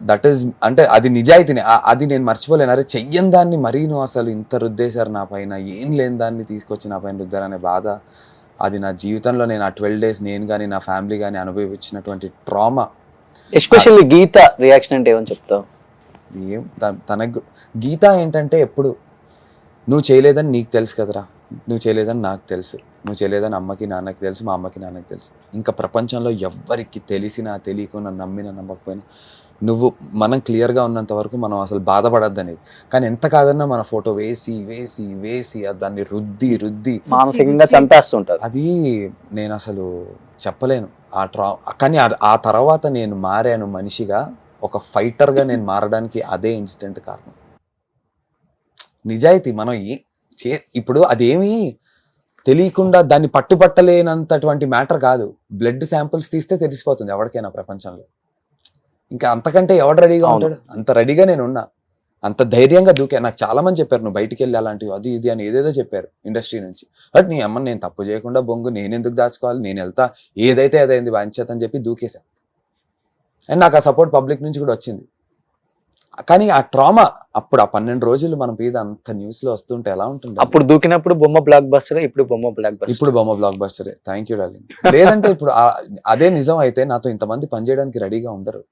దట్ ఈస్ అంటే అది నిజాయితీని, అది నేను మర్చిపోలేను. అరే చెయ్యని దాన్ని మరీ నువ్వు అసలు ఇంత రుద్దేశారు నా పైన, ఏం లేని దాన్ని తీసుకొచ్చి నా పైన రుద్దారనే బాధ, అది నా జీవితంలో నేను ఆ 12 days నేను కానీ నా ఫ్యామిలీ కానీ అనుభవించినటువంటి ట్రామా. ఎస్పెషల్లీ గీత రియాక్షన్ అంటే ఏమని చెప్తావు? ఏం తనకు గీత ఏంటంటే ఎప్పుడు నువ్వు చేయలేదని నీకు తెలుసు కదరా, నువ్వు చేయలేదని నాకు తెలుసు, నువ్వు చేయలేదని అమ్మకి నాన్నకి తెలుసు, మా అమ్మకి నాన్నకి తెలుసు, ఇంకా ప్రపంచంలో ఎవ్వరికి తెలిసినా తెలియకున్నా నమ్మినా నమ్మకపోయినా మనం క్లియర్గా ఉన్నంత వరకు మనం అసలు బాధపడద్దు అనేది. కానీ ఎంత కాదన్నా మన ఫోటో వేసి వేసి వేసి దాన్ని రుద్ది రుద్ది మానసికంగా చంపేస్తుంటారు. అది నేను అసలు చెప్పలేను కానీ ఆ తర్వాత నేను మారాను మనిషిగా, ఒక ఫైటర్గా నేను మారడానికి అదే ఇన్సిడెంట్ కారణం. నిజాయితీ మనం ఇప్పుడు అదేమీ తెలియకుండా దాన్ని పట్టుపట్టలేనంతటువంటి మ్యాటర్ కాదు. బ్లడ్ శాంపిల్స్ తీస్తే తెలిసిపోతుంది ఎవరికైనా ప్రపంచంలో. ఇంకా అంతకంటే ఎవడు రెడీగా ఉంటాడు? అంత రెడీగా నేను ఉన్నా, అంత ధైర్యంగా దూకా. నాకు చాలా మంది చెప్పారు నువ్వు బయటికి వెళ్ళి అలాంటివి అది ఇది అని ఏదేదో చెప్పారు ఇండస్ట్రీ నుంచి. బట్ నీ అమ్మని నేను తప్పు చేయకుండా బొంగు నేను ఎందుకు దాచుకోవాలి, నేను వెళ్తా, ఏదైతే అదైంది బాధ్యత అని చెప్పి దూకేశా. అండ్ నాకు ఆ సపోర్ట్ పబ్లిక్ నుంచి కూడా వచ్చింది. కానీ ఆ ట్రామా అప్పుడు ఆ 12 రోజులు మన మీద అంత న్యూస్ లో వస్తుంటే ఎలా ఉంటుంది? అప్పుడు దూకినప్పుడు బొమ్మ బ్లాక్ బస్టర్, ఇప్పుడు బొమ్మ బ్లాక్ బస్టర్. ఇప్పుడు బొమ్మ బ్లాక్ బస్టరే. Thank you darling. లేదంటే ఇప్పుడు అదే నిజం అయితే నాతో ఇంతమంది పనిచేయడానికి రెడీగా ఉండరు.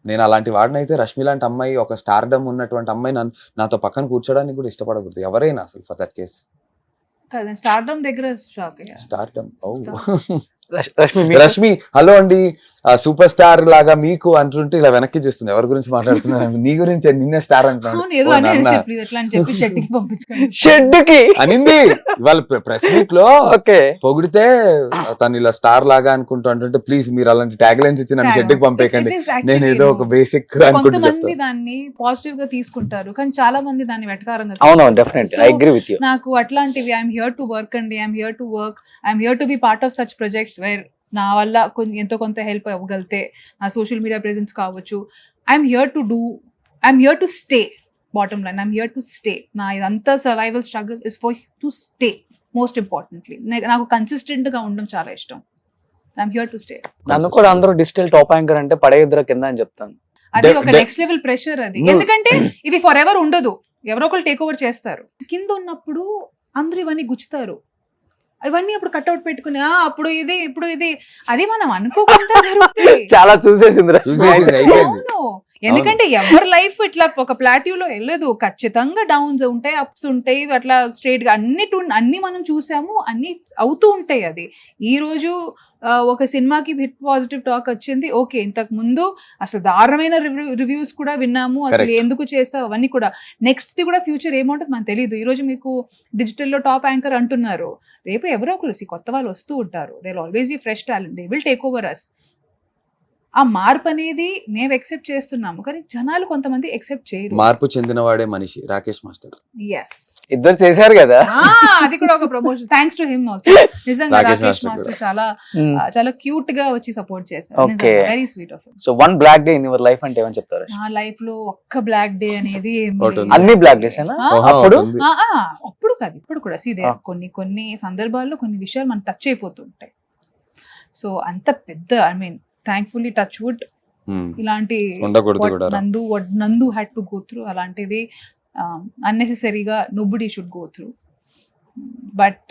నేను అలాంటి వాడిని అయితే రష్మి లాంటి అమ్మాయి, ఒక స్టార్డమ్ ఉన్నటువంటి అమ్మాయి నాతో పక్కన కూర్చోడానికి కూడా ఇష్టపడకూడదు ఎవరైనా అసలు ఫర్ దట్ కేస్. స్టార్డమ్ దగ్గర షాక్ అయ్యా. స్టార్డమ్ రష్మి రష్మి హలో అండి సూపర్ స్టార్ లాగా మీకు అంటుంటే ఇలా వెనక్కి చూస్తుంది ఎవరి గురించి మాట్లాడుతున్నారు, నీ గురించి నిన్నే స్టార్ షెడ్ కి అనింది ఇవాళ ప్రెస్ మీట్ లో. ఓకే పొగిడితే తను ఇలా స్టార్ లాగా అనుకుంటూ అంటుంటే ప్లీజ్ మీరు అలాంటి ట్యాగ్ లైన్స్ ఇచ్చి నన్ను షెడ్ కి పంపేయకండి, నేను ఏదో ఒక బేసిక్ అనుకుంటూ చెప్తాను. దాన్ని పాజిటివ్ గా తీసుకుంటారు కానీ చాలా మంది దాన్ని వెటకారంగా. అవునవును definitely I agree with you. నాకు అట్లాంటివి ఐఎమ్ హియర్ టు వర్క్ అండి, I'm here to work, I'm here to be part of such projects where నా వల్ల ఎంతో కొంత హెల్ప్ అవ్వగలితే, నా సోషల్ మీడియా ప్రెజెన్స్ కావచ్చు. I'm here to stay. Bottom line I'm here to stay. నా ఇదంతా survival struggle is for to stay. Most importantly నాకు కన్సిస్టెంట్ గా ఉండడం చాలా ఇష్టం. I'm here to stay. నన్ను కూడా అందరూ డిజిటల్ టాప్ యాంకర్ అంటే పడేద్దర కింద అని చెప్తాను. అది ఒక నెక్స్ట్ లెవెల్ ప్రెషర్ అది. ఎందుకంటే ఇది ఫర్ ఎవర్ ఉండదు, ఎవరో ఒకరు టేక్ ఓవర్ చేస్తారు. కింద ఉన్నప్పుడు అందరూ ఇవన్నీ గుచ్చుతారు, ఇవన్నీ అప్పుడు కట్అవుట్ పెట్టుకుని అప్పుడు ఇది ఇప్పుడు ఇది, అది మనం అనుకోకుండా జరుగుతుంది. చాలా చూసేసింది. అవును, ఎందుకంటే ఎవరి లైఫ్ ఇట్లా ఒక ప్లాట్యూలో వెళ్ళదు. ఖచ్చితంగా డౌన్స్ ఉంటాయి, అప్స్ ఉంటాయి, అట్లా స్ట్రైట్ గా అన్ని మనం చూసాము, అన్ని అవుతూ ఉంటాయి. అది ఈ రోజు ఒక సినిమాకి హిట్ పాజిటివ్ టాక్ వచ్చింది, ఓకే. ఇంతకు ముందు అసలు దారుణమైన రివ్యూస్ కూడా విన్నాము, అసలు ఎందుకు చేస్తావు అవన్నీ కూడా. నెక్స్ట్ ది కూడా ఫ్యూచర్ ఏముంటుంది మనకు తెలియదు. ఈ రోజు మీకు డిజిటల్లో టాప్ యాంకర్ అంటున్నారు, రేపు ఎవరో ఒకరు కొత్త వాళ్ళు వస్తూ ఉంటారు. They will always be fresh talent, they will take over us. ఆ మార్పు అనేది మేము ఎక్సెప్ట్ చేస్తున్నాము కానీ జనాలు కొంతమంది ఎక్సెప్ట్ చేయరు. మార్పు చెందినవాడే మనిషి. రాకేష్ మాస్టర్ ఎస్, ఇద్దరు చేశారు కదా, అది కూడా ఒక promotion. Thanks to him also. నిజంగా రాకేష్ మాస్టర్ చాలా చాలా క్యూట్ గా వచ్చి సపోర్ట్ చేశారు. Very sweet of him. So one black day in your life అంటే ఏమని చెప్తారు? నా లైఫ్ లో ఒక్క బ్లాక్ డే అనేది అన్ని బ్లాక్ డేస్ అప్పుడు కాదు, ఇప్పుడు కూడా సీదే కొన్ని సందర్భాల్లో కొన్ని విషయాలు మనం టచ్ అయిపోతుంటాయి. సో అంత పెద్ద I mean thankfully touch wood ఇలాంటి Nandu had to go through అలాంటిది అన్నెసెసరీగా nobody should go through. But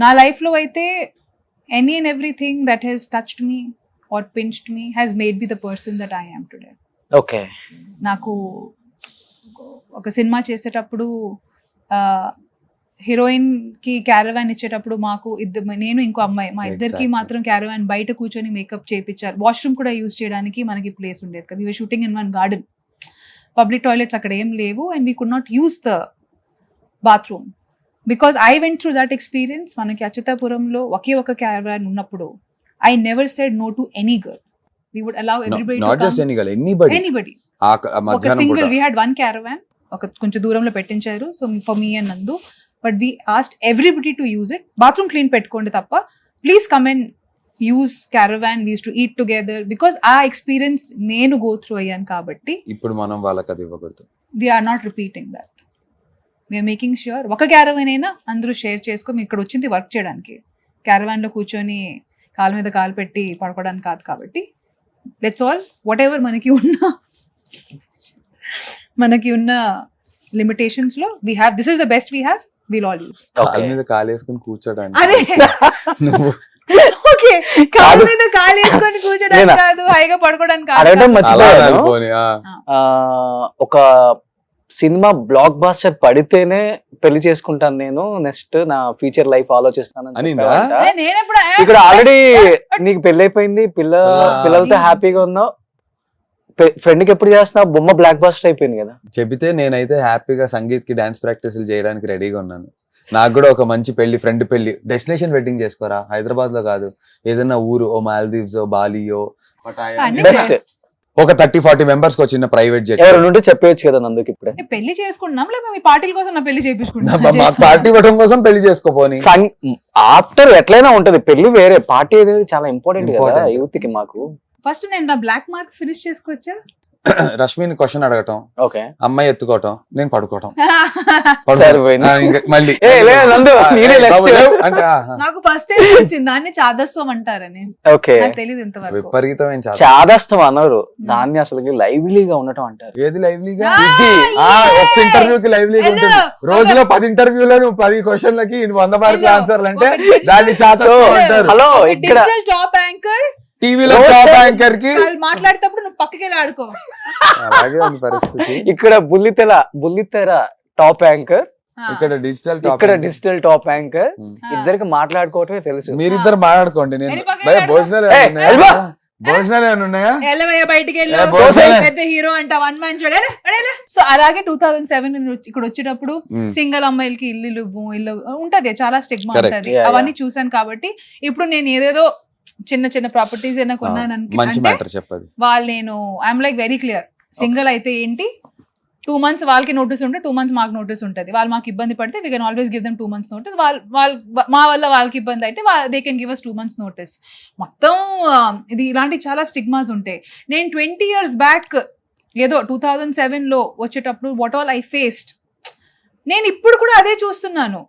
నా లైఫ్లో అయితే any and everything that has touched me or pinched me has made me the person that I am today. Okay, నాకు ఒక cinema చేసేటప్పుడు heroine కి caravan ఇచ్చేటప్పుడు మాకు నేను ఇంకో అమ్మాయి మా ఇద్దరికి మాత్రం క్యారవాన్ బయట కూర్చొని మేకప్ చేయించారు. వాష్రూమ్ కూడా యూజ్ చేయడానికి మనకి ప్లేస్ ఉండేది కదా. We shooting in one garden, public toilets అక్కడ ఏం లేవు, and we could not use the bathroom. Because I went through that experience. మనకి అచ్యుతాపురంలో ఒకే ఒక క్యారవాన్ ఉన్నప్పుడు I never said no to any girl. We would allow everybody not to just come. Any girl, anybody. Anybody. ఒక మధ్యాహ్నం single పూట we had one caravan, ఒక కొంచెం దూరంలో పెట్టించారు. సో ఫర్ మీ అండ్ నందు, but we asked everybody to use it. Bathroom clean పెట్టుకోండి తప్ప, please come and use caravan, we use to eat together. Because ఆ ఎక్స్పీరియన్స్ నేను గో త్రూ అయ్యాను కాబట్టి ఇప్పుడు మనం వాళ్ళకి అది ఇవ్వకూడదు. we are not repeating that. We are making sure ఒక క్యారవాన్ అయినా అందరూ షేర్ చేసుకొని, ఇక్కడ వచ్చింది వర్క్ చేయడానికి, క్యారవాన్లో కూర్చొని కాలు మీద కాలు పెట్టి పడుకోవడానికి కాదు. కాబట్టి లెట్స్ ఆల్ వాట్ ఎవర్ మనకి ఉన్న లిమిటేషన్స్ లో we have, this is the best we have, we'll all use. కాళ్ళ మీద కాలేసుకుని కూర్చోడానికి అదే నువ్వు ఓకే, కాలు మీద కాలు వేసుకొని కూర్చోడానికి కాదు, హాయిగా పడుకోవడానికి అడగడం కాదు. మర్చిపోయాను. అనుకోని, ఒక సినిమా బ్లాక్ బాస్టర్ పడితేనే పెళ్లి చేసుకుంటాను నేను, నెక్స్ట్ నా ఫ్యూచర్ లైఫ్ ఆలోచిస్తాను అని అనిందా? చెప్పావంట. నేనెప్పుడు ఇక్కడ ఆల్రెడీ నీకు పెళ్లి అయిపోయింది, పిల్లలతో హ్యాపీగా ఉన్నావు, ఫ్రెండ్ కి ఎప్పుడు చేస్తున్నావు, బొమ్మ బ్లాక్ బాస్టర్ అయిపోయింది కదా. చెబితే నేనైతే హ్యాపీగా సంగీత్ కి డాన్స్ ప్రాక్టీసులు చేయడానికి రెడీగా ఉన్నాను. నాకు కూడా ఒక మంచి పెళ్లి, ఫ్రెండ్ పెళ్లి, డెస్టినేషన్ వెడ్డింగ్ చేసుకోరా, హైదరాబాద్ లో కాదు, ఏదైనా ఊరు, ఓ మాల్దీవ్స్, ఓ బాలియో, బెస్ట్. ఒక 30-40 మెంబర్స్ కి చిన్న ప్రైవేట్ జెట్. ఎవరు ఉంటే చెప్పేయచ్చు కదా నందుకి ఇప్పుడే. పెళ్లి చేసుకుంటున్నాం, లేకపోతే మీ పార్టీల కోసం నా పెళ్లి చేయించుకుంటున్నాం. మాకు పార్టీ ఇవ్వడం కోసం పెళ్లి చేసుకోపోని. ఆఫ్టర్ ఎట్లయినా ఉంటది, పెళ్లి వేరే, పార్టీ అనేది చాలా ఇంపార్టెంట్ కదా Important. యూత్ కి. మాకు ఫస్ట్ నేను నా బ్లాక్ మార్క్స్ ఫినిష్ చేసుకోవచ్చా? రష్మిని క్వశ్చన్ అడగటం, ఓకే అమ్మాయి ఎత్తుకోవటం, నేను పడుకోవటం, సరిపోయింది. ఇంకా మళ్ళీ ఏ, లే, నందు, నీదే next. బాబు లేవు అంటే నాకు ఫస్ట్ టైం తెలిసింది దాన్ని చాదస్తం అంటారని. ఓకే, నాకు తెలియదు ఇంతవరకు. విపరీతమైన చాలా. చాదస్తం అన్నారు దాన్ని, అసలు లైవ్లీగా ఉండటం అంటారు. ఏది లైవ్లీగా? ఆ, ఒక్క ఇంటర్వ్యూకి లైవ్లీగా Hello. ఉంటుంది. రోజులో 10 ఇంటర్వ్యూలు, 10 క్వశ్చన్లకి 100 మార్కుల Hello. ఆన్సర్లు అంటే ఒక దాన్ని చాదస్తం So, అంటారు. హలో, ఇక్కడ డిజిటల్ టాప్ యాంకర్ టీవీలో రోజు టాప్ యాంకర్ కి మాట్లాడేటప్పుడు నువ్వు పక్కకి వెళ్ళి ఆడుకో. అలాగే ఉంది పరిస్థితి. ఇక్కడ బుల్లితెర టాప్ యాంకర్, ఇక్కడ డిజిటల్ టాప్ ఇక్కడ డిజిటల్ టాప్ యాంకర్, ఉమ్. ఇద్దరికి మాట్లాడుకోవటమే తెలుసు. మీరిద్దరు మాట్లాడుకోండి. నేను వెళ్ళి పక్కన భయ ఆడుకో. భోజనాలు ఏయ్, ఏమైనా వెళ్ళిపో. ఉన్నాయా? భోజనాలు ఏమైనా ఉన్నాయా? ఎల్లవయ్య బయటికి వెళ్ళు, ఏ, భోజనం. పెద్ద హీరో అంట, వన్ మ్యాన్ చూడాలి. సో అలాగే 2007 ఇక్కడ వచ్చేటప్పుడు ఉమ్. సింగిల్ అమ్మాయిలకి ఇల్లు ఉంటది, చాలా స్టిగ్మా Correct. ఉంటది. Yeah, అవన్నీ చూసాను కాబట్టి ఇప్పుడు నేను ఏదేదో చిన్న ప్రాపర్టీస్ ఏమైనా కొన్నాను మంచి అంటే మ్యాటర్ చెప్పది. వాళ్ళు, నేను I'm like very clear, single అయితే ఏంటి, 2 months వాళ్ళకి నోటీస్ ఉంటే 2 months మాకు నోటీస్ ఉంటుంది. వాళ్ళు మాకు ఇబ్బంది పడితే we can always give them 2 months notice. వాళ్ళు మా వల్ల వాళ్ళకి ఇబ్బంది అయితే they can give us 2 months notice. మొత్తం ఇది ఇలాంటి చాలా స్టిగ్మాస్ ఉంటాయి. నేను 20 years బ్యాక్ ఏదో 2007లో వచ్చేటప్పుడు వాట్ ఆల్ ఐ ఫేస్డ్, నేను ఇప్పుడు కూడా అదే చూస్తున్నాను.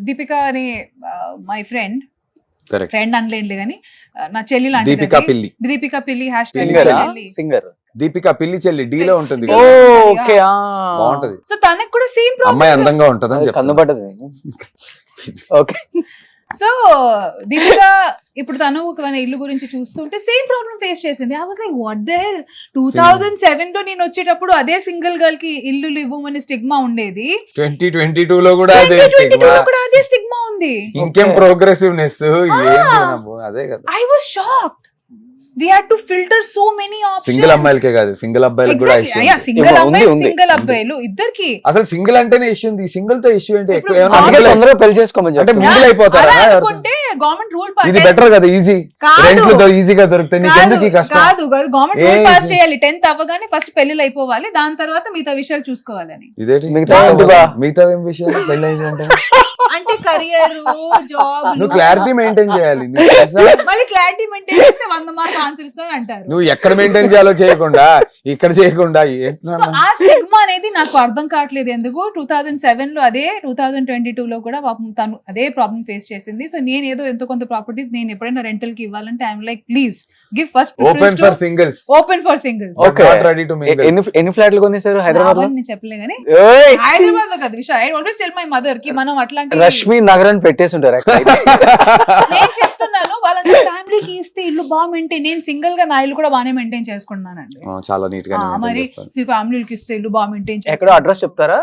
దీపిక అనే మై ఫ్రెండ్ అనలేండి కానీ నా చెల్లి లాంటి దీపికా పిల్లి. దీపికా పిల్లి సింగర్ దీపికా పిల్లి చెల్లి డీలో ఉంటుంది ఓ, కదా, ఓకే, బాగుంటది. సో తనకు కూడా సేమ్ అమ్మాయి అందంగా ఉంటది అని చెప్తాను. కన్నుపడ్డది. ఓకే, సో దీపిక ఇప్పుడు తన ఇల్లు గురించి చూస్తుంటే సేమ్ ప్రాబ్లం ఫేస్ చేసింది. I was like what the hell, 2007లో నేను వచ్చేటప్పుడు అదే సింగిల్ గర్ల్ కి ఇల్లు ఇవ్వమని స్టిగ్మా ఉండేది. 2022 లో కూడా అదే 2022 stigma. లో కూడా అదే స్టిగ్మా ఉంది. ఇంకేం ప్రోగ్రెసివ్నెస్ అదే కదా. I was shocked. They had to filter so many options. Single అమ్మాయిలకే కాదు, సింగిల్ అబ్బాయిలకు కూడా ఇష్యూ. సింగిల్ అమ్మాయి ఉంది. సింగిల్ అబ్బాయిలు ఇద్దరికి. అసలు సింగిల్ అంటేనే ఇష్యూ ఉంది, సింగిల్ తో ఇష్యూ అంటే ఎక్కువ ఇప్పుడు ఏమైనా అందుకే mingle తొందరగా పెళ్లి చేసుకోమని అంటే చెప్తున్నా. మింగిల్ అయిపోతారా? అలా అనుకుంటే గవర్నమెంట్ రూల్ ఇది బెటర్ కదా, ఈజీ కాదు. రెంట్లు ఈజీగా దొరుకుతాయి, నీకు ఎందుకు ఈ కష్టం? కాదు గవర్నమెంట్ రూల్ ఏ పాస్ easy? చేయాలి, 10th అవ్వగానే ఫస్ట్ పెళ్లిళ్ళు అయిపోవాలి, దాని తర్వాత మిగతా విషయాలు చూసుకోవాలని. ఇదేంటి మిగతా ఏంటి బా? మిగతా ఏం విషయాలు పెళ్ళి అయింది అంటే అంటే కెరియర్, జాబ్, నువ్వు క్లారిటీ మెయింటైన్ చేయాలి. నీకు తెలుసా? మళ్ళీ క్లారిటీ మెయింటైన్ చేస్తే 100 మార్క్స్ ఆన్సర్ ఇస్తాను అంటారు. నువ్వు ఎక్కడ మెయింటైన్ చేయాలో చేయకుండా ఇక్కడ చేయకుండా సో ఆ స్టిగ్మా అనేది నాకు అర్థం కావట్లేదు ఎందుకు. 2007లో అదే, 2022లో కూడా పాపం తను అదే ప్రాబ్లం ఫేస్ చేసింది. సో నేను ఏదో ఎంతో కొంత ప్రాపర్టీ నేను ఎప్పుడైనా రెంటల్ కి ఇవ్వాలంటే I'm like please give first open for singles, open for singles. Okay. Not ready to mingle. ఎన్ని ఫ్లాట్లు కొనేసారు హైదరాబాద్ లో? నేను చెప్పలే కానీ ఏయ్, హైదరాబాద్ లో కదా విషయం. I always tell my mother కి మనం అట్లాంటి రష్మి నగరాన్ని పెట్టేసి ఉంటారు నేను చెప్తున్నాను వాళ్ళంటే ఫ్యామిలీకి ఇస్తే ఇల్లు బాగా మెయింటైన్, నేను సింగిల్ గా నా ఇల్లు కూడా బాగానే మెయింటైన్ చేసుకుంటున్నానండి. చాలా నీట్ గా మరి ఫ్యామిలీకి ఇస్తే ఇల్లు బాగా మెయింటైన్ ఎక్కడో చేసుకుంటాను. అడ్రస్ చెప్తారా?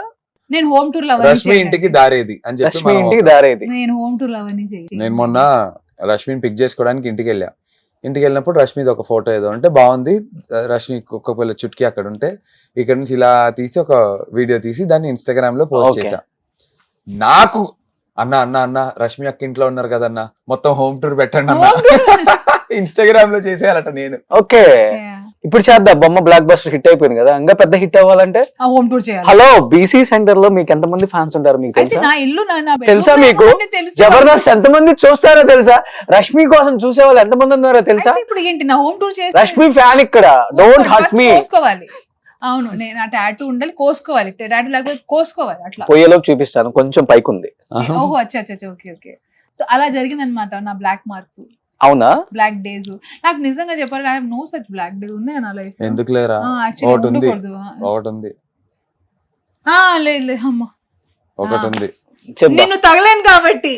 నేను హోమ్ టూర్ రష్మి ఇంటికి దారేది అని చెప్పి రష్మి మనం ఇంటికి దారేది. నేను హోమ్ టూర్ అవన్నీ చేయి. నేను మొన్న రష్మిని పిక్ చేసుకోవడానికి ఇంటికి వెళ్ళినప్పుడు రష్మిది ఒక ఫోటో ఏదో అంటే బాగుంది, రష్మి కుక్క పిల్ల చుట్కి అక్కడ ఉంటే ఇక్కడ నుంచి ఇలా తీసి ఒక వీడియో తీసి దాన్ని ఇన్స్టాగ్రామ్ లో పోస్ట్ Okay. చేశా. నాకు అన్న రష్మి అక్క ఇంట్లో ఉన్నారు కదన్న, మొత్తం హోమ్ టూర్ పెట్టండి అన్న. ఇన్స్టాగ్రామ్ లో చేసేయాలట నేను. ఓకే ఇప్పుడు చేద్దాం. బొమ్మ బ్లాక్ బస్టర్ హిట్ అయిపోయింది కదా, ఇంకా పెద్ద హిట్ అవ్వాలంటే హోమ్ టూర్ చేయాలి. హలో బీసీ సెంటర్ లో మీకు ఎంత మంది ఫ్యాన్స్ ఉంటారు మీకు అయితే తెలుసా? నా ఇల్లు తెలుసా మీకు? జబర్దస్త్ ఎంత మంది చూస్తారో తెలుసా? రష్మి కోసం చూసే వాళ్ళు ఎంత మంది ఉన్నారో తెలుసా? ఇప్పుడు ఏంటి నా హోమ్ టూర్ చేసి రష్మి ఫ్యాన్ ఇక్కడ, డోంట్ హర్ట్ మీ. కోసుకోవాలి. అవును, నేను ఆ టాటూ ఉండాలి, కోసుకోవాలి. టాటూ లేకపోతే కోసుకోవాలి. అట్లా పోయేలోకి చూపిస్తాను, కొంచెం పైకి ఉంది. ఓహో అచ్చా ఓకే ఓకే. సో అలా జరిగింది అనమాట నా బ్లాక్ మార్క్స్, అవునా? Black days. నాకు నిజంగా చెప్పాలి, I have no such black days ఉన్నాయి నా లైఫ్. ఎందుకు లేరా? ఒకటి ఉంది, ఒకటి ఉంది, లేదు అమ్మా, ఒకటి ఉంది. నిన్ను తగలేను కాబట్టి.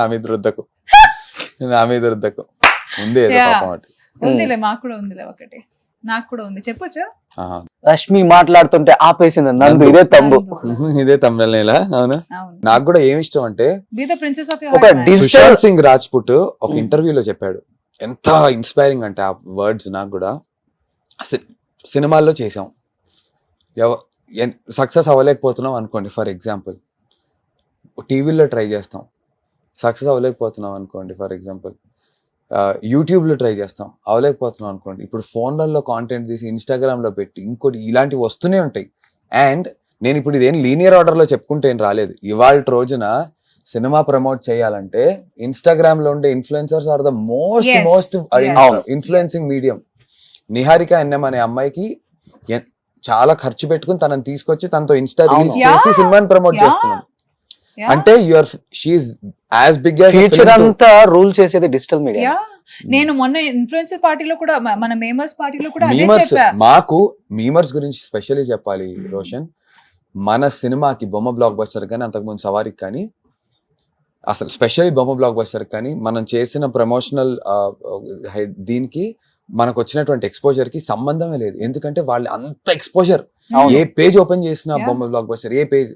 నా మీద రుద్దకు, నా మీద రుద్దకు. ఉంది ఏదో పాపం ఒకటి. ఉందిలే, మాకు కూడా ఉందిలే ఒకటి, నాకు కూడా ఉంది. చెప్పొచ్చా? రష్మి మాట్లాడుతుంటే ఆపేసింది నందు, ఇదే తంబు, ఇదే తమిళ. అవును, నాకు కూడా ఏమి ఇష్టం అంటే బి ద ప్రిన్సెస్ ఆఫ్ ఒక యువర్ సుశాంత్ సింగ్ రాజ్పుట్ ఒక ఇంటర్వ్యూలో చెప్పాడు, ఎంత ఇన్స్పైరింగ్ అంటే ఆ వర్డ్స్. నాకు కూడా సినిమాల్లో చేసాం, సక్సెస్ అవ్వలేకపోతున్నాం అనుకోండి, ఫర్ ఎగ్జాంపుల్ టీవీలో ట్రై చేస్తాం, సక్సెస్ అవ్వలేకపోతున్నాం అనుకోండి, ఫర్ ఎగ్జాంపుల్ యూట్యూబ్లో ట్రై చేస్తాం, అవ్వలేకపోతున్నాం అనుకోండి, ఇప్పుడు ఫోన్లలో కాంటెంట్ తీసి ఇన్స్టాగ్రామ్లో పెట్టి ఇంకోటి ఇలాంటివి వస్తూనే ఉంటాయి. అండ్ నేను ఇప్పుడు ఇదేం లీనియర్ ఆర్డర్లో చెప్పుకుంటే ఏం రాలేదు. ఇవాళ రోజున సినిమా ప్రమోట్ చేయాలంటే ఇన్స్టాగ్రామ్లో ఉండే influencers are the most influencing medium. Niharika NM అనే అమ్మాయికి చాలా ఖర్చు పెట్టుకుని తనని తీసుకొచ్చి తనతో ఇన్స్టా రీల్స్ చేసి సినిమాని ప్రమోట్ చేస్తున్నాం. అంటే you're she's as big as future అంతా రూల్ చేసేది డిజిటల్ మీడియా. నేను మొన్న ఇన్ఫ్లుయెన్సర్ పార్టీలో కూడా, మన మేమర్స్ పార్టీలో కూడా అదే మీమర్స్, చెప్పా. మాకు మీమర్స్ గురించి స్పెషల్లీ చెప్పాలి రోషన్. మన సినిమాకి బొమ్మ బ్లాక్ బస్టర్ కానీ అంతకుముందు సవారికి కానీ, అసలు స్పెషల్లీ బొమ్మ బ్లాక్ బస్టర్ కానీ మనం చేసిన ప్రమోషనల్ దీనికి మనకు వచ్చినటువంటి ఎక్స్పోజర్ కి సంబంధమే లేదు. ఎందుకంటే వాళ్ళు అంత ఎక్స్పోజర్, ఏ పేజ్ ఓపెన్ చేసినా బొమ్మ బ్లాక్ బస్టర్, ఏ పేజ్.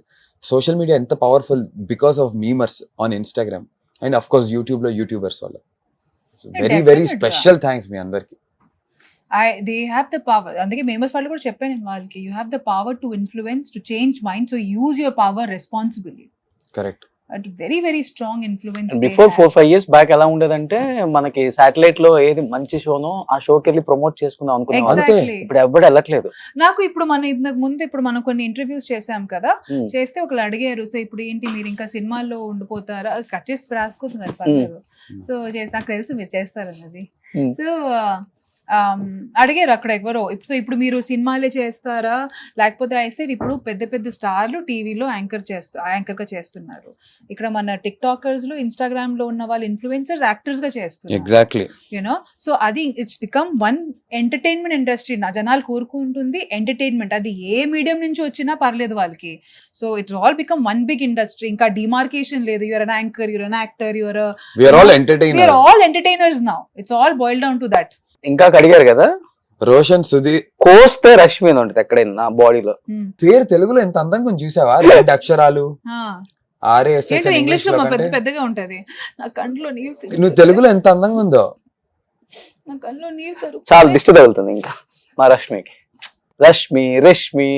సోషల్ మీడియా ఎంత powerful because of memers on Instagram and of course YouTube లో యూట్యూబర్స్ వల్ల. వెరీ స్పెషల్ థ్యాంక్స్ మీ అందరికి. They have the power. అందుకే మేమర్స్ వాళ్ళు కూడా చెప్పాను నేను వాళ్ళకి, you have the power to influence, to change mind, so use your power responsibility. Correct. Very strong influence. Before 4-5 years back ఎలా ఉండేదంటే మనకి సాటిలైట్ లో ఏది మంచి షోనో ఆ షోకి వెళ్ళి ప్రమోట్ చేసుకుందాం అనుకున్నాం. అంతే, ఇప్పుడు ఎవరు వెళ్ళట్లేదు. నాకు ఇప్పుడు ఇంతకు ముందు ఇప్పుడు మనం కొన్ని ఇంటర్వ్యూస్ చేసాం కదా, చేస్తే ఒకళ్ళు అడిగారు, సో ఇప్పుడు ఏంటి మీరు ఇంకా సినిమాల్లో ఉండిపోతారా, కట్ చేసి రాసుకుంటున్నారు పర్లేదు. సో నాకు తెలుసు మీరు చేస్తారన్నది. సో అడిగారు అక్కడ ఎవరో, ఇప్పుడు మీరు సినిమాలే చేస్తారా లేకపోతే అయితే ఇప్పుడు పెద్ద పెద్ద స్టార్లు టీవీలో యాంకర్గా చేస్తున్నారు, ఇక్కడ మన టిక్ టాకర్స్ లో ఇన్స్టాగ్రామ్ లో ఉన్న వాళ్ళు ఇన్ఫ్లుయెన్సర్స్ యాక్టర్స్ గా చేస్తున్నారు. Exactly, you know. సో అది it's become one entertainment industry. జనాలు కోరుకుంటుంది ఎంటర్టైన్మెంట్, అది ఏ మీడియం నుంచి వచ్చినా పర్లేదు వాళ్ళకి. So it's all become one big industry. ఇంకా డిమార్కేషన్ లేదు, you're an anchor, you're an actor, we are all entertainers now. It's all boiled down to that. ఇంకా అడిగారు కదా, రోషన్ సుధీర్ కోస్తే రష్మి అని ఉంటుంది ఎక్కడైనా నా బాడీలో. పేరు తెలుగులో ఎంత అందంగా చూసావా, 2 అక్షరాలు RASH ఇంగ్లీష్ లో పెద్దగా ఉంటది. నా కంట్లో నీళ్ళు, నువ్వు తెలుగులో ఎంత అందంగా ఉందో. నా కంట్లో నీళ్ళు చాలా దిష్టి తగులుతుంది ఇంకా మా రష్మికి. రష్మి రష్మి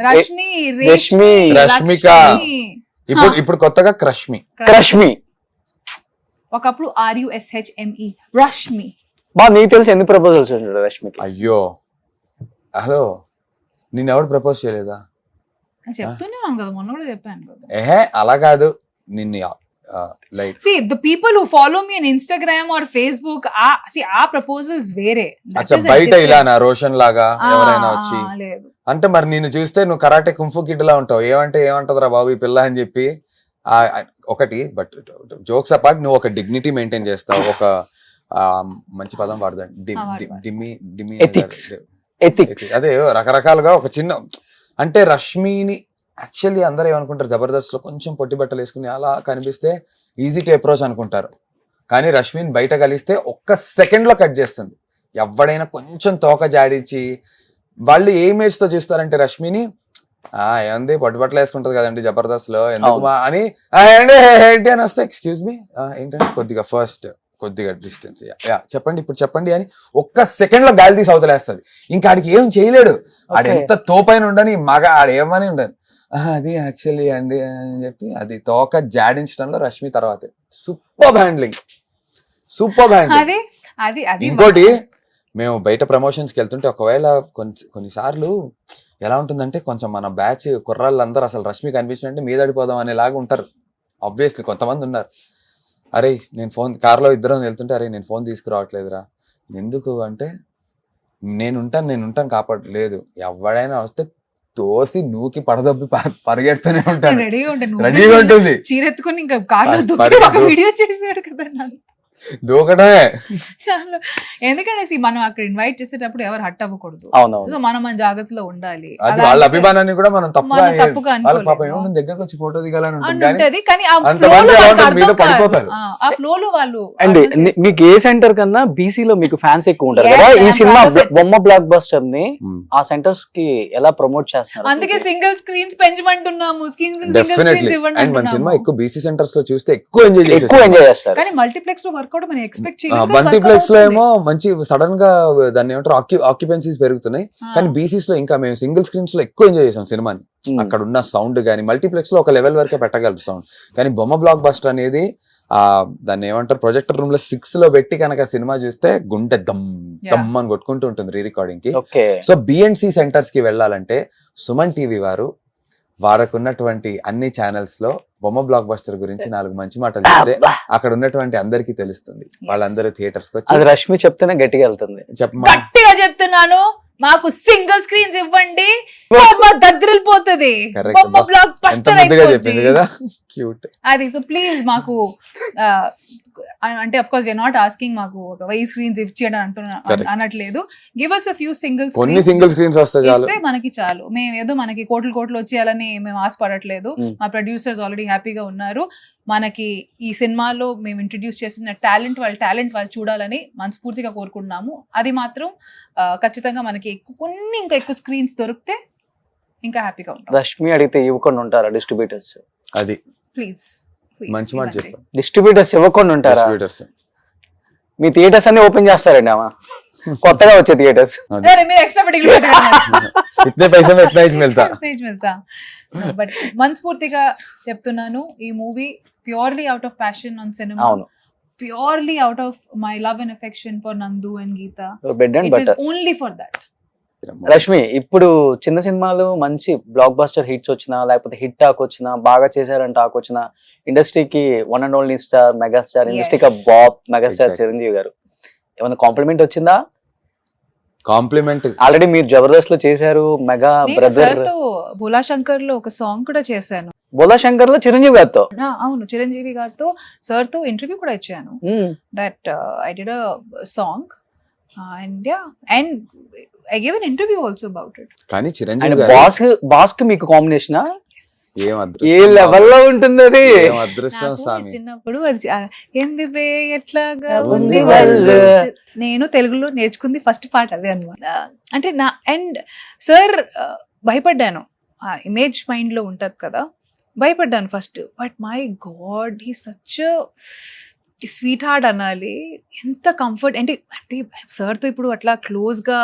రష్మి రష్మి రష్మిక. ఇప్పుడు కొత్తగా క్రష్మి. రష్మి ఒకప్పుడు RUSHME రష్మి. బా నీకు తెలిసి ఎన్ని ప్రపోజల్స్ ఉంటాడు రష్మికి? అయ్యో హలో, నేను ఎవరు ప్రపోజ్ చేయలేదా? చెప్తున్నాను కదా, మొన్న కూడా చెప్పాను కదా. అలా కాదు, నిన్ను like see the people who follow me on Instagram or Facebook, ఆ ప్రపోజల్స్ వేరే. అచ్చా, బయట ఇలా నా రోషన్ లాగా ఎవరైనా వచ్చి అంటే మరి నిన్ను చూస్తే నువ్వు కరాటే కుంఫు కిడ్ లా ఉంటావు, ఏమంటదిరా బాబు ఈ పిల్ల అని చెప్పి ఒకటి. బట్ జోక్స్ అపార్ట్, నువ్వు ఒక డిగ్నిటీ మెయింటైన్ చేస్తావు, ఒక మంచి పదం వాడదండి, అదే రకరకాలుగా ఒక చిన్న అంటే రష్మిని యాక్చువల్లీ అందరూ ఏమనుకుంటారు, జబర్దస్త్ లో కొంచెం పొట్టి బట్టలు వేసుకుని అలా కనిపిస్తే ఈజీ టు అప్రోచ్ అనుకుంటారు. కానీ రష్మిని బయట కలిస్తే ఒక్క సెకండ్ లో కట్ చేస్తుంది. ఎవడైనా కొంచెం తోక జాడించి వాళ్ళు ఏ ఇమేజ్ తో చూస్తారంటే రష్మిని ఏమంది పొట్టి బట్టలు వేసుకుంటది కదండి జబర్దస్త్ లో ఎందుకు అని ఏంటి అని వస్తే ఎక్స్క్యూజ్ మీ ఏంటంటే కొద్దిగా డిస్టెన్స్ చెప్పండి ఇప్పుడు చెప్పండి అని ఒక్క సెకండ్ లో గాలి తీసి అవతలేస్తుంది. ఇంకా ఆడికి ఏం చేయలేడు, ఆడు ఎంత తోపైన ఉండని మగ ఆడేమని ఉండని. అది యాక్చువల్లీ అండి అని చెప్పి అది తోక జాడించడంలో రష్మి తర్వాత సూపర్ హ్యాండ్లింగ్. అది అది అది ఇంకోటి మేము బయట ప్రమోషన్స్కి వెళ్తుంటే ఒకవేళ కొన్నిసార్లు ఎలా ఉంటుందంటే కొంచెం మన బ్యాచ్ కుర్రాళ్ళందరూ అసలు రష్మి కనిపించినట్టే మీదడిపోదాం అనేలాగా ఉంటారు. ఆబ్వియస్లీ కొంతమంది ఉన్నారు, అరే నేను ఫోన్ కార్లో ఇద్దరం వెళ్తుంటే అరే నేను ఫోన్ తీసుకురావట్లేదురా, ఎందుకు అంటే నేను ఉంటాను కాపాడలేదు, ఎవడైనా వస్తే తోసి నూకి పడదొబ్బి పరిగెడుతూనే ఉంటాను, రెడీగా ఉంటుంది. చీరెత్తుకుని ఇంకా కార్లో వీడియో చేసాడు కదా నాకు. దూకడమే. ఎందుకంటే మనం అక్కడ ఇన్వైట్ చేసేటప్పుడు ఎవరు హట్ అవ్వకూడదు. అవునవును. సో మనం మన జాగ్రత్తలో ఉండాలి. అది వాళ్ళ అభిమానాన్ని కూడా మనం తప్పుగా వాళ్ళ పాపం అనుకోలేము. ఏమన్నా దగ్గరకు వచ్చి ఫోటో దిగాలని అని ఉంటుంది కానీ ఉంటది, కానీ ఆ అంతమంది flow లో వాళ్ళకి ఏమంటారు, అర్థం మీద కాదు. పడిపోతారు. ఆ flow లో వాళ్ళు అండ్ అర్థం చేసుకోరు. మీకు ఏ సెంటర్ కన్నా బీసీ లో మీకు ఫ్యాన్స్ ఎక్కువ ఉంటారు Yes, కదా. ఈ I'm cinema proud of it. బొమ్మ బ్లాక్ బస్టర్ ని Hmm. ఆ సెంటర్స్ కి ఎలా ప్రమోట్ చేస్తున్నారు? అందుకే సింగిల్ స్క్రీన్స్ పెంచమంటున్నాము, సింగిల్ డెఫినెట్లీ. స్క్రీన్స్ ఇవ్వండి అండ్ మన సినిమా అంటున్నాము. ఎక్కువ బీసీ సెంటర్స్ లో చూస్తే ఎక్కువ ఎంజాయ్ ఎక్కువ చేసేస్తాం. ఎంజాయ్ చేస్తారు. కానీ మల్టీప్లెక్స్ లో వర్కౌట్ మనం ఎక్స్పెక్ట్ చేయలేదు. మల్టీప్లెక్స్ లో ఏమో మంచి సడన్ గా దాన్ని ఏమంటారు ఆక్యుపెన్సీస్ పెరుగుతున్నాయి, కానీ బీసీస్ లో ఇంకా మేము సింగిల్ స్క్రీన్స్ లో ఎక్కువ ఎంజాయ్ చేసాం సినిమాని. అక్కడ ఉన్న సౌండ్ కానీ మల్టీప్లెక్స్ లో ఒక లెవెల్ వరకే పెట్టగలరు సౌండ్, కానీ బొమ్మ బ్లాక్ బస్టర్ అనేది దాన్ని ఏమంటారు ప్రొజెక్టర్ రూమ్ లో 6 లో పెట్టి కనుక సినిమా చూస్తే గుండె దమ్ దమ్ అని కొట్టుకుంటూ ఉంటుంది రీ రికార్డింగ్ కి. ఓకే. సో బిఎన్సి సెంటర్స్ కి వెళ్ళాలంటే సుమన్ టీవీ వారు వాడకున్నటువంటి అన్ని ఛానల్స్ లో బొమ్మ బ్లాక్ బస్టర్ గురించి 4 మంచి మాటలు చెప్తే అక్కడ ఉన్నటువంటి అందరికీ తెలుస్తుంది. వాళ్ళందరూ థియేటర్స్ కి అది వచ్చి రష్మి చెప్తేనే గట్టిగా వెళ్తుంది. చెప్పమా గట్టిగా చెప్తున్నాను, మాకు సింగిల్ స్క్రీన్స్ ఇవ్వండి, బొమ్మ దద్దరిల్లిపోతది, Correct. బొమ్మ బ్లాక్ ఎంత బస్టర్ ముద్దుగా అయిపోద్ది. చెప్పింది కదా, క్యూట్. అది సో ప్లీజ్ మాకు అంటే of course we are not asking మాకు ఒక 1000 స్క్రీన్స్ ఇచ్చేయడం Correct. అనట్లేదు. Give us a few single కొన్ని screens సింగిల్ స్క్రీన్స్ వస్తే చాలు. ఇస్తే మనకి చాలు. మేము ఏదో మనకి కోట్లు వచ్చేయాలని మేము ఆశపడట్లేదు. మా ప్రొడ్యూసర్స్ ఆల్రెడీ హ్యాపీగా ఉన్నారు. మనకి ఈ సినిమాలో మేము ఇంట్రడ్యూస్ చేసిన టాలెంట్ వాళ్ళు చూడాలని మనస్ఫూర్తిగా కోరుకుంటున్నాము. అది మాత్రం ఖచ్చితంగా మనకి ఇంకా ఎక్కువ స్క్రీన్స్ దొరికితే ఇంకా హ్యాపీగా ఉంటాం. రష్మి అడిగితే ఇవ్వకుండా ఉంటారా డిస్ట్రిబ్యూటర్స్? ప్లీజ్ మంచి మాట చెప్పారు. డిస్ట్రిబ్యూటర్స్ ఇవ్వకుండా ఉంటారా? డిస్ట్రిబ్యూటర్స్ మీ థియేటర్స్ అన్ని ఓపెన్ చేస్తారండి అమ్మా, కొత్తగా వచ్చే థియేటర్స్. మీరు ఎక్స్ట్రా ఇతనే పైసా మే ఇतना ही मिलता. బట్ మనస్ఫూర్తిగా చెప్తున్నాను, ఈ movie purely out of passion on cinema, అవును. Purely out of my love and affection for Nandu and Geetha. Bed and it is butter. Only for that. Rashmi, ఇప్పుడు చిన్న సినిమాలు మంచి బ్లాక్ బస్టర్ హిట్స్ వచ్చినా, లేకపోతే హిట్ టాక్ వచ్చినా, బాగా చేశారని టాక్ వచ్చినా, ఇండస్ట్రీకి one and only star, megastar, ఇండస్ట్రీకి బాబ్ మెగాస్టార్ Exactly. చిరంజీవి గారు ఏమైనా కాంప్లిమెంట్ వచ్చిందా? కాంప్లిమెంట్ ఆల్రెడీ మీరు జబర్దస్త్ లో చేశారు, మెగా బ్రదర్ సార్ తో బోలా శంకర్ లో ఒక సాంగ్ కూడా చేశాను. బోలా శంకర్ లో చిరంజీవి గారితో. అవును, చిరంజీవి గారితో సార్ తో ఇంటర్వ్యూ కూడా ఇచ్చాను. That I did a song and I gave an interview also about it. కానీ అండ్ చిరంజీవి గారు బాస్ కి మీకు కాంబినేషన్ ఏం ఏ అదృష్టం లెవెల్ లో ఉంటుంది అది? ఏం అదృష్టం నాకు స్వామి. చిన్నప్పుడు అది ఎందివే ఎట్లాగా ఉంది ఉంది వాళ్ళు. వాళ్ళు. నేను తెలుగులో నేర్చుకుంది ఫస్ట్ పార్ట్ అదే అనమాట. అంటే నా అండ్ సార్ భయపడ్డాను, ఆ ఇమేజ్ మైండ్ లో ఉంటది కదా, భయపడ్డాను first. But my God he such sweet heart అనాలి. ఎంత కంఫర్ట్ అంటే సార్తో ఇప్పుడు అట్లా క్లోజ్గా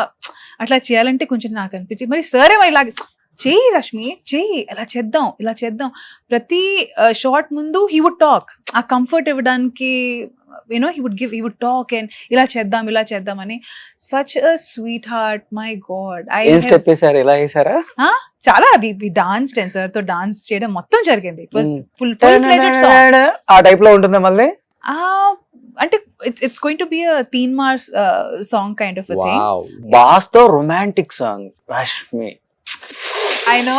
అట్లా చేయాలంటే కొంచెం నాకు అనిపించింది. మరి సార్ ఏమో ఇలా చెయ్యి రష్మి, చెయ్యి, ఇలా చేద్దాం ప్రతి షార్ట్ ముందు హీ వుడ్ టాక్, ఆ కంఫర్ట్ ఇవ్వడానికి you know he would talk and ఇలా చేద్దాం అని. Such a sweetheart, my god. ఏం స్టెప్ వేసారు, ఎలా వేసారా? చాలా డాన్స్ సార్ తో డాన్స్ చేయడం మొత్తం జరిగింది. It was full fledged song. ఆ టైప్ లో ఉంటుందా మళ్ళీ? అంటే it's going to be a theme mass song kind of a thing. Wow. Boss తో romantic song Rashmi. I know.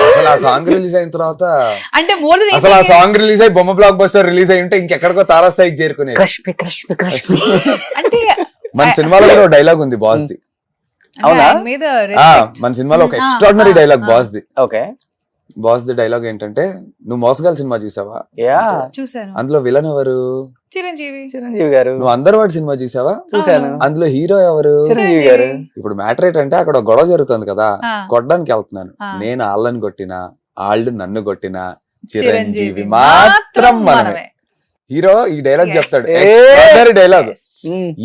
అసలు ఆ సాంగ్ రిలీజ్ అయిన తర్వాత అంటే మోర్ దెన్ అసలు ఆ సాంగ్ రిలీజ్ అయ్యి బొమ్మ బ్లాక్ బస్టర్ రిలీజ్ అయి ఉంటే ఇంకెక్కడికో తారాస్థాయికి చేరుకునేది. రష్మి అంటే మన సినిమాలో కూడా డైలాగ్ ఉంది బాస్ ది. అవునా? ఆయన మీద respect. మన సినిమాలో ఒక extraordinary dialogue boss the. Okay. Boss the dialogue ఏంటంటే, నువ్వు మోసగాల్ సినిమా చూసావా? యా, చూసాను. అందులో విలన్ ఎవరు? చిరంజీవి గారు. నువ్వు అందర్వాడి సినిమా చూసావా? చూసాను. అందులో హీరో ఎవరు? చిరంజీవి గారు. ఇప్పుడు మ్యాటర్ ఏంటంటే అక్కడ ఒక గొడవ జరుగుతుంది కదా, ఆ. కొట్టడానికి వెళ్తున్నాను. ఆ. నేను వాళ్ళని కొట్టినా, వాళ్ళు నన్ను కొట్టినా, చిరంజీవి చిరంజీవి మాత్రం మనమే. హీరో ఈ డైలాగ్ Yes. చెప్తాడు, Hey. డైలాగ్. Yes.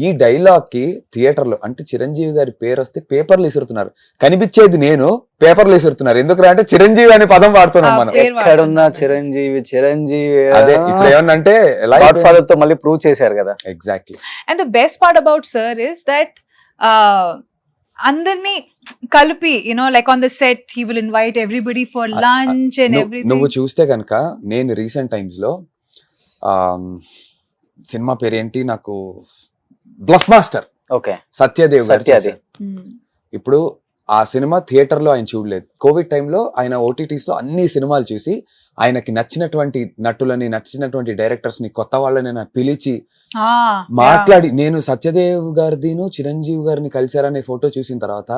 ఈ డైలాగ్ కి థియేటర్ లో అంటే చిరంజీవి గారి పేరు వస్తే పేపర్లు విసురుతున్నారు, కనిపించేది నేను, పేపర్లు విసురుతున్నారు. ఎందుకు అంటే చిరంజీవి అనే పదం వాడుతున్నాం మనం. పేరు ఎక్కడున్నా వాడుతున్నారు. చిరంజీవి అదే ఇప్పుడు ఏమన్నా అంటే ఎలా గాడ్ ఫాదర్ తో మళ్ళీ ప్రూవ్ చేశారు కదా. Exactly. And the best part about sir is that అందరినీ కలిపి like on the set he will invite everybody for lunch and నువ్వు ఎవ్రీథింగ్. చూస్తే కనుక నేను రీసెంట్ టైమ్స్ లో సినిమా పేరు ఏంటి నాకు, బ్లఫ్ మాస్టర్ ఓకే, సత్యదేవ్ గారు సత్యదేవ్. చేశారు. ఇప్పుడు ఆ సినిమా థియేటర్ లో ఆయన చూడలేదు. కోవిడ్ టైంలో ఆయన ఓటీటీస్ లో అన్ని సినిమాలు చూసి ఆయనకి నచ్చినటువంటి నటులని, నచ్చినటువంటి డైరెక్టర్స్ ని, కొత్త వాళ్ళని పిలిచి మాట్లాడి, నేను సత్యదేవ్ గారిదిను చిరంజీవి గారిని కలిశారనే ఫోటో చూసిన తర్వాత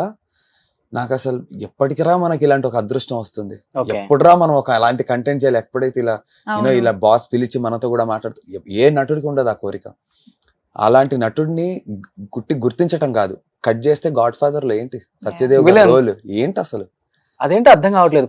నాకు అసలు ఎప్పటికిరా మనకి ఇలాంటి ఒక అదృష్టం వస్తుంది, ఓకే, ఎప్పుడురా మనం ఒక అలాంటి కంటెంట్ చేయాలి, ఎప్పుడైతే ఇలా ఇలా బాస్ పిలిచి మనతో కూడా మాట్లాడుతూ, ఏ నటుడికి ఉండదు ఆ కోరిక. అలాంటి నటుడిని గుర్తించటం కాదు, కట్ చేస్తే గాడ్ ఫాదర్ లో ఏంటి సత్యదేవ్ గారి Villain. రోల్ ఏంటి అసలు అదేంటి అర్థం కావట్లేదు.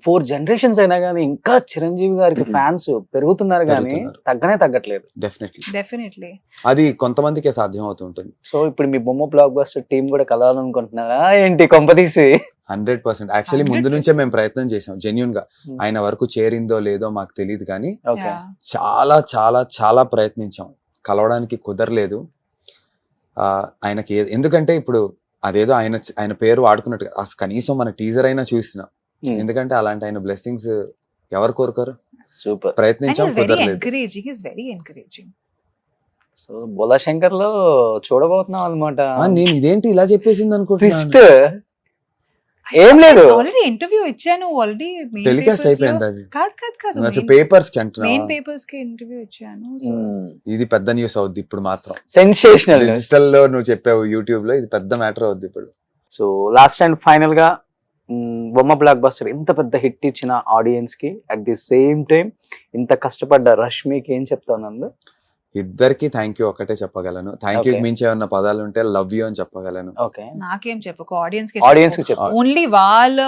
4 జనరేషన్స్ అయినా కానీ ఇంకా చిరంజీవి గారికి ఫ్యాన్స్ పెరుగుతున్నారు కానీ పెరుగుతున్నారు. తగ్గట్లేదు. డెఫినెట్లీ. అది కొంతమందికే సాధ్యం అవుతుంటుంది. సో ఇప్పుడు మీ బొమ్మ బ్లాక్ బస్టర్ టీం కూడా కలవాలనుకుంటున్నారా ఏంటి కొంపదీసి? 100%. యాక్చువల్లీ ముందు నుంచే మేము ప్రయత్నం చేసాం జెన్యున్ గా. ఆయన వరకు చేరిందో లేదో మాకు తెలియదు కానీ ఓకే, చాలా చాలా చాలా ప్రయత్నించాం, కలవడానికి కుదరలేదు. ఆయనకి ఎందుకంటే ఇప్పుడు అదేదో ఆయన పేరు వాడుకున్నట్టు కనీసం మన టీజర్ అయినా చూస్తున్నాం. ఎందుకంటే అలాంటి ఆయన బ్లెస్సింగ్స్ ఎవరు కోరుకోరు. సూపర్. ప్రయత్నించాం, కుదరలేదు. ఎంకరేజింగ్. సో బోలా శంకర్ లో చూడబోతున్నాం అనమాట. నేను ఇదేంటి ఇలా చెప్పేసింది అనుకుంటున్నాను. ట్విస్ట్ ఏం లేదు, ఆల్రెడీ ఇంటర్వ్యూ ఇచ్చాను, ఆల్రెడీ టెలికాస్ట్ అయిపోయింది అది. కాదు పేపర్స్ కి అంటున్నా, మెయిన్ పేపర్స్ కి ఇంటర్వ్యూ ఇచ్చాను. ఇది పెద్ద న్యూస్ అవుద్ది ఇప్పుడు మాత్రం. సెన్సేషనల్. డిజిటల్ లో నువ్వు చెప్పావు, యూట్యూబ్ లో ఇది పెద్ద మ్యాటర్ అవుద్ది ఇప్పుడు. సో లాస్ట్ అండ్ ఫైనల్ గా బొమ్మ బ్లాక్ బస్టర్ ఇంత పెద్ద హిట్ ఇచ్చిన ఆడియన్స్ కి అట్ ది సేమ్ టైం ఇంత కష్టపడ్డ రష్మికి ఏం చెప్తావు నందు? ఇద్దరికి థ్యాంక్ యూ ఒకటే చెప్పగలను. Thank you Okay. మించి ఏమన్నా పదాలు ఉంటే లవ్ యూ అని చెప్పగలను. ఓకే, నాకేం చెప్పకు, ఆడియన్స్ ఆడియన్స్ కి చెప్పు. ఓన్లీ వాళ్ళ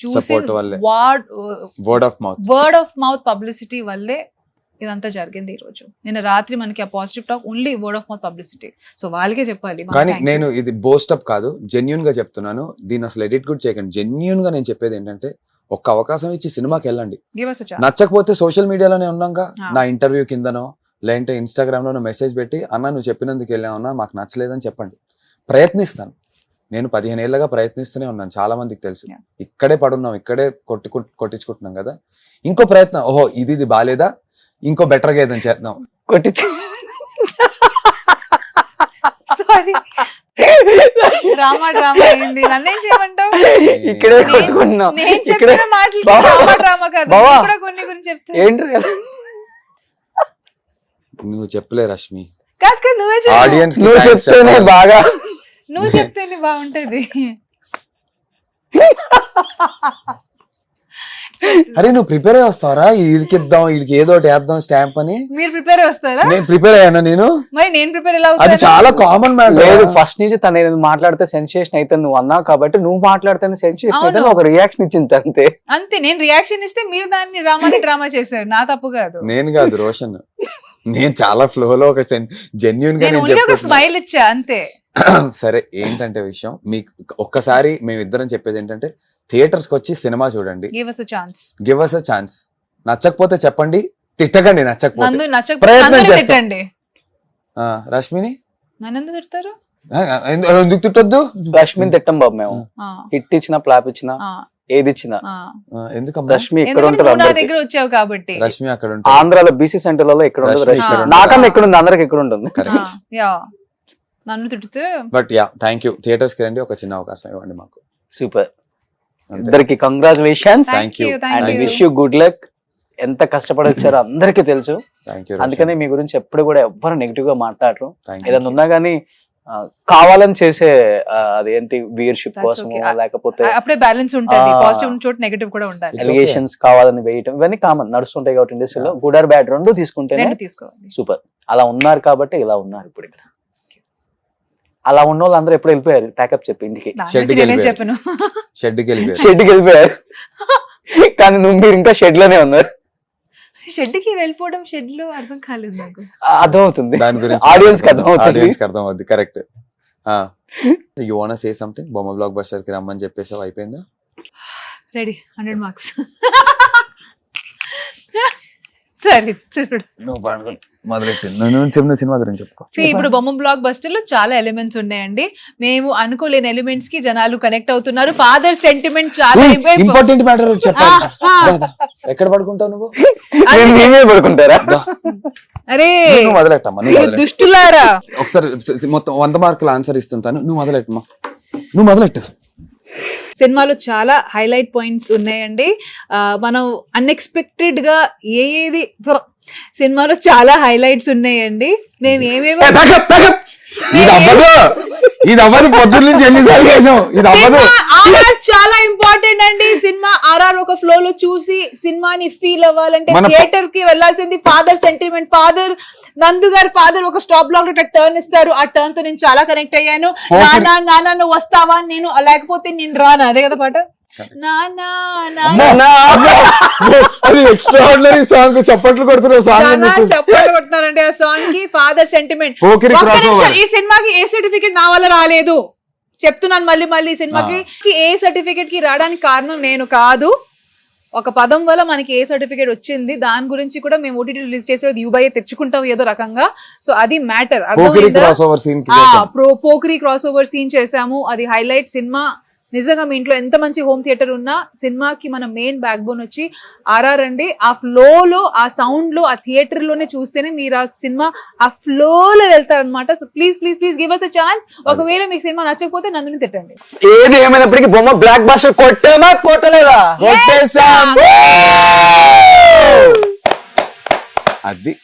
చూసి Support వల్లే. Word of mouth. Word of mouth publicity వల్లే ఇదంతా జరిగింది ఈ రోజు. నిన్న రాత్రి మనకి ఆ positive talk only word of mouth publicity. So వాళ్ళకే చెప్పాలి. కానీ నేను ఇది బోస్టప్ కాదు, జెన్యున్ గా చెప్తున్నాను. దీన్ని అసలు ఎడిట్ కూడా చేయకండి. జెన్యున్ గా నేను చెప్పేది ఏంటంటే ఒక్క అవకాశం ఇచ్చి సినిమాకి వెళ్ళండి. Give us a chance. నచ్చకపోతే సోషల్ మీడియాలోనే ఉన్నాగా, Ah. నా ఇంటర్వ్యూ కిందనో లేదంటే ఇన్స్టాగ్రామ్ లోనో మెసేజ్ పెట్టి, అన్న నువ్వు చెప్పినందుకు వెళ్ళామన్నా మాకు నచ్చలేదని చెప్పండి. ప్రయత్నిస్తాను. నేను 15 ఏళ్ళగా ప్రయత్నిస్తూనే ఉన్నాను, చాలా మందికి తెలుసు. Yeah. ఇక్కడే పడున్నాం, ఇక్కడే కొట్టించుకుంటున్నాం కదా. ఇంకో ప్రయత్నం, ఓహో ఇది బాలేదా, ఇంకో బెటర్గా ఏదని చేద్దాం. కొట్టించు. డ్రామా అయింది. నన్నేం చేయమంటావు? ఇక్కడే కొట్టుకుంటున్నాం. నేను ఇక్కడే చెప్పిన మాటలు బావా. డ్రామా కాదు. బావా. నేను కూడా కొన్ని గురించి చెప్తా. ఏంటి నువ్వు చెప్పలే రష్మి, కాదు నువ్వే చెప్పు. ఆడియన్స్ నువ్వు చెప్తేనే బాగా. నువ్వు చెప్తేనే బాగుంటది. అరే నువ్వు ప్రిపేర్ అయ్యి వస్తావరా, వీడికిద్దాం వీడికి ఏదో ఒకటి వేద్దాం స్టాంప్ అని. మీరు ప్రిపేర్ వస్తారా? నేను ప్రిపేర్ అయ్యాను. నేను మరి నేను ప్రిపేర్ ఎలా అది అవుతాను? చాలా కామన్ లేదు, మ్యాటర్. ఫస్ట్ నుంచి తను ఏదైనా మాట్లాడితే సెన్సేషన్ అయితే నువ్వు అన్నావు కాబట్టి నువ్వు మాట్లాడితేనే సెన్సేషన్ అయితే అవును. ఒక రియాక్షన్ ఇచ్చింది అంతే. అంతే, నేను రియాక్షన్ ఇస్తే మీరు దాన్ని డ్రామా చేశారు. నా తప్పు కాదు. నేను కాదు రోషన్, నేను చాలా ఫ్లోలో ఒక జెన్యున్ గా నేను నేను ఓన్లీ ఒక చెప్తున్నా. స్మైల్ ఇచ్చా అంతే. సరే ఏంటంటే విషయం, మీకు ఒక్కసారి మేమిద్దరం చెప్పేది ఏంటంటే థియేటర్స్ కి వచ్చి సినిమా చూడండి. Give us a chance. Give us a chance. నచ్చకపోతే చెప్పండి, తిట్టకండి. నచ్చకపోతే నందు నచ్చకపోతే ప్రయత్నం అందరూ చేస్తాం. తిట్టండి. రష్మిని నన్ను ఎందుకు తిడతారు? ఎందుకు తిట్టొద్దు? రష్మిని తిట్టం బాబు మేము. ఆ, హిట్ ఇచ్చినా ఫ్లాప్ ఇచ్చినా ఆ, ఏది ఇచ్చినా ఆ. ఎందుకమ్మా? రష్మి ఇక్కడ ఎందుకంటే ఉంటుంది నువ్వు నా అందరికి. దగ్గర వచ్చావు కాబట్టి. రష్మి అక్కడ ఉంటుంది. ఆంధ్రాలో బీసీ సెంటర్లలో ఇక్కడ ఉంటుంది రష్మి రష్మి. ఇక్కడ ఉంటుంది. నాకన్నా ఇక్కడ ఉంది, అందరికి ఇక్కడ ఉంటుంది. కరెక్ట్. యా, నన్ను తిడితే but yeah thank you. Theatres కి రండి, ఒక చిన్న అవకాశం ఇవ్వండి మాకు. సూపర్. అంతే. ఇద్దరికి congratulations Thank you. And thank wish you good luck. ఎంత కష్టపడి వచ్చారో అందరికీ తెలుసు. Thank you. అందుకనే మీ గురించి ఎప్పుడు కూడా ఎవ్వరు నెగిటివ్ గా మాట్లాడరు. థ్యాంక్ ఏదైనా ఉన్నా గానీ కావాలని చేసే అదేంటి వ్యూయర్షిప్ That's కోసం okay. లేకపోతే అప్పుడే బ్యాలెన్స్ ఉంటుంది. ఆ. పాజిటివ్ ఉన్న చోట నెగటివ్ కూడా ఉండాలి. It's okay. ఎలిగేషన్స్ కావాలని వేయటం ఇవన్నీ కామన్ నడుస్తుంటాయి కాబట్టి ఇండస్ట్రీలో గుడ్ ఆర్ బ్యాడ్ రెండు తీసుకుంటేనే రెండు తీసుకోవాలి. సూపర్. అలా ఉన్నారు కాబట్టి ఇలా ఉన్నారు ఇప్పుడు ఇక్కడ. అలా ఉన్న వాళ్ళు అందరూ ఎప్పుడు వెళ్ళిపోయారు ప్యాకప్ చెప్పి ఇంటికి. దాని షెడ్ గురించి నేనేం గెలిపారు. చెప్పను. షెడ్కి వెళ్ళిపోయారు. షెడ్కి వెళ్ళిపోయారు కానీ మీరు ఇంకా షెడ్ లోనే ఉన్నారు. షెడ్కి వెళ్ళిపోవడం షెడ్ లో అర్థం కాలేదు నాకు. అర్థమవుతుంది, దాని గురించి ఆడియన్స్ కి అర్థమవుతుంది. ఆడియన్స్ కి అర్థం అవుద్ది. Correct. You want say something? బొమ్మ బ్లాక్ బస్టర్ కి రమ్మని చెప్పేసావు, అయిపోయిందా? Ready, 100 marks. సరే మొదలెట్టి నువ్వు సినిమా గురించి చెప్పుకో. ఇప్పుడు బొమ్మ బ్లాక్ బస్టర్ లో చాలా ఎలిమెంట్స్ ఉన్నాయండి. మేము అనుకోలేని ఎలిమెంట్స్ కి జనాలు కనెక్ట్ అవుతున్నారు. ఫాదర్ సెంటిమెంట్ చాలా ఇంపార్టెంట్ మ్యాటర్ చెప్పాలి. ఎక్కడ పడుకుంటావు నువ్వు? మేమే పడుకుంటారా? అరే నువ్వు మొదలెట్టమ్మా, దుష్టులారా. ఒకసారి మొత్తం 100 మార్కులు ఆన్సర్ ఇస్తుంటాను, నువ్వు మొదలెట్టమ్మా, నువ్వు మొదలెట్టు. సినిమాలో చాలా హైలైట్ పాయింట్స్ ఉన్నాయండి. మనం అన్ఎక్స్పెక్టెడ్ గా ఏది సినిమాలో చాలా హైలైట్స్ ఉన్నాయండి. మేము ఏమేమి ఇది అవ్వదు, పొద్దున్న నుంచి ఎన్నిసార్లు చేసాం, ఇది అవ్వదు. ఆర్ఆర్ చాలా ఇంపార్టెంట్ అండి. సినిమా ఆర్ఆర్ ఒక ఫ్లో లో చూసి సినిమాని ఫీల్ అవ్వాలంటే థియేటర్ కి వెళ్లాల్సింది. ఫాదర్ సెంటిమెంట్, ఫాదర్ నందు గారు ఫాదర్ ఒక స్టాప్ బ్లాక్ లో టర్న్ ఇస్తారు. ఆ టర్న్ తో నేను చాలా కనెక్ట్ అయ్యాను. నానా నానా నువ్వు వస్తావా, నేను లేకపోతే నేను రానా, అదే కదా పాట. నానా అది ఎక్స్ట్రాఆర్డినరీ సాంగ్, చప్పట్లు కొడుతున్న సాంగ్, చప్పట్లు కొడుతున్నారండి ఆ సాంగ్ కి. Father sentiment. ఈ సినిమాకి ఏ సర్టిఫికెట్ నా వల్ల రాలేదు చెప్తున్నాను మళ్ళీ మళ్ళీ. సినిమాకి ఏ సర్టిఫికెట్ కి రావడానికి కారణం నేను కాదు, ఒక పదం వల్ల మనకి ఏ సర్టిఫికేట్ వచ్చింది. దాని గురించి కూడా మేము ఓటీటీ రిలీజ్ చేసేది యూబై తెచ్చుకుంటాం ఏదో రకంగా. సో అది మ్యాటర్. పోకరీ క్రాస్ ఓవర్ సీన్ చేసాము, అది హైలైట్. సినిమా నిజంగా మీ ఇంట్లో ఎంత మంచి హోమ్ థియేటర్ ఉన్నా సినిమాకి మన మెయిన్ బ్యాక్ బోన్ వచ్చి ఆర్ఆర్ అండి. ఆ ఫ్లోలో, ఆ సౌండ్ లో, ఆ థియేటర్ లోనే చూస్తేనే మీరు ఆ సినిమా ఆ ఫ్లోలో వెళ్తారనమాట. So please please please give us a chance. ఒకవేళ మీకు సినిమా నచ్చకపోతే నన్ను తిట్టండి. ఏది ఏమైనప్పటికీ బొమ్మ బ్లాక్ బస్టర్ కొట్టామా కొట్టలేదా? అది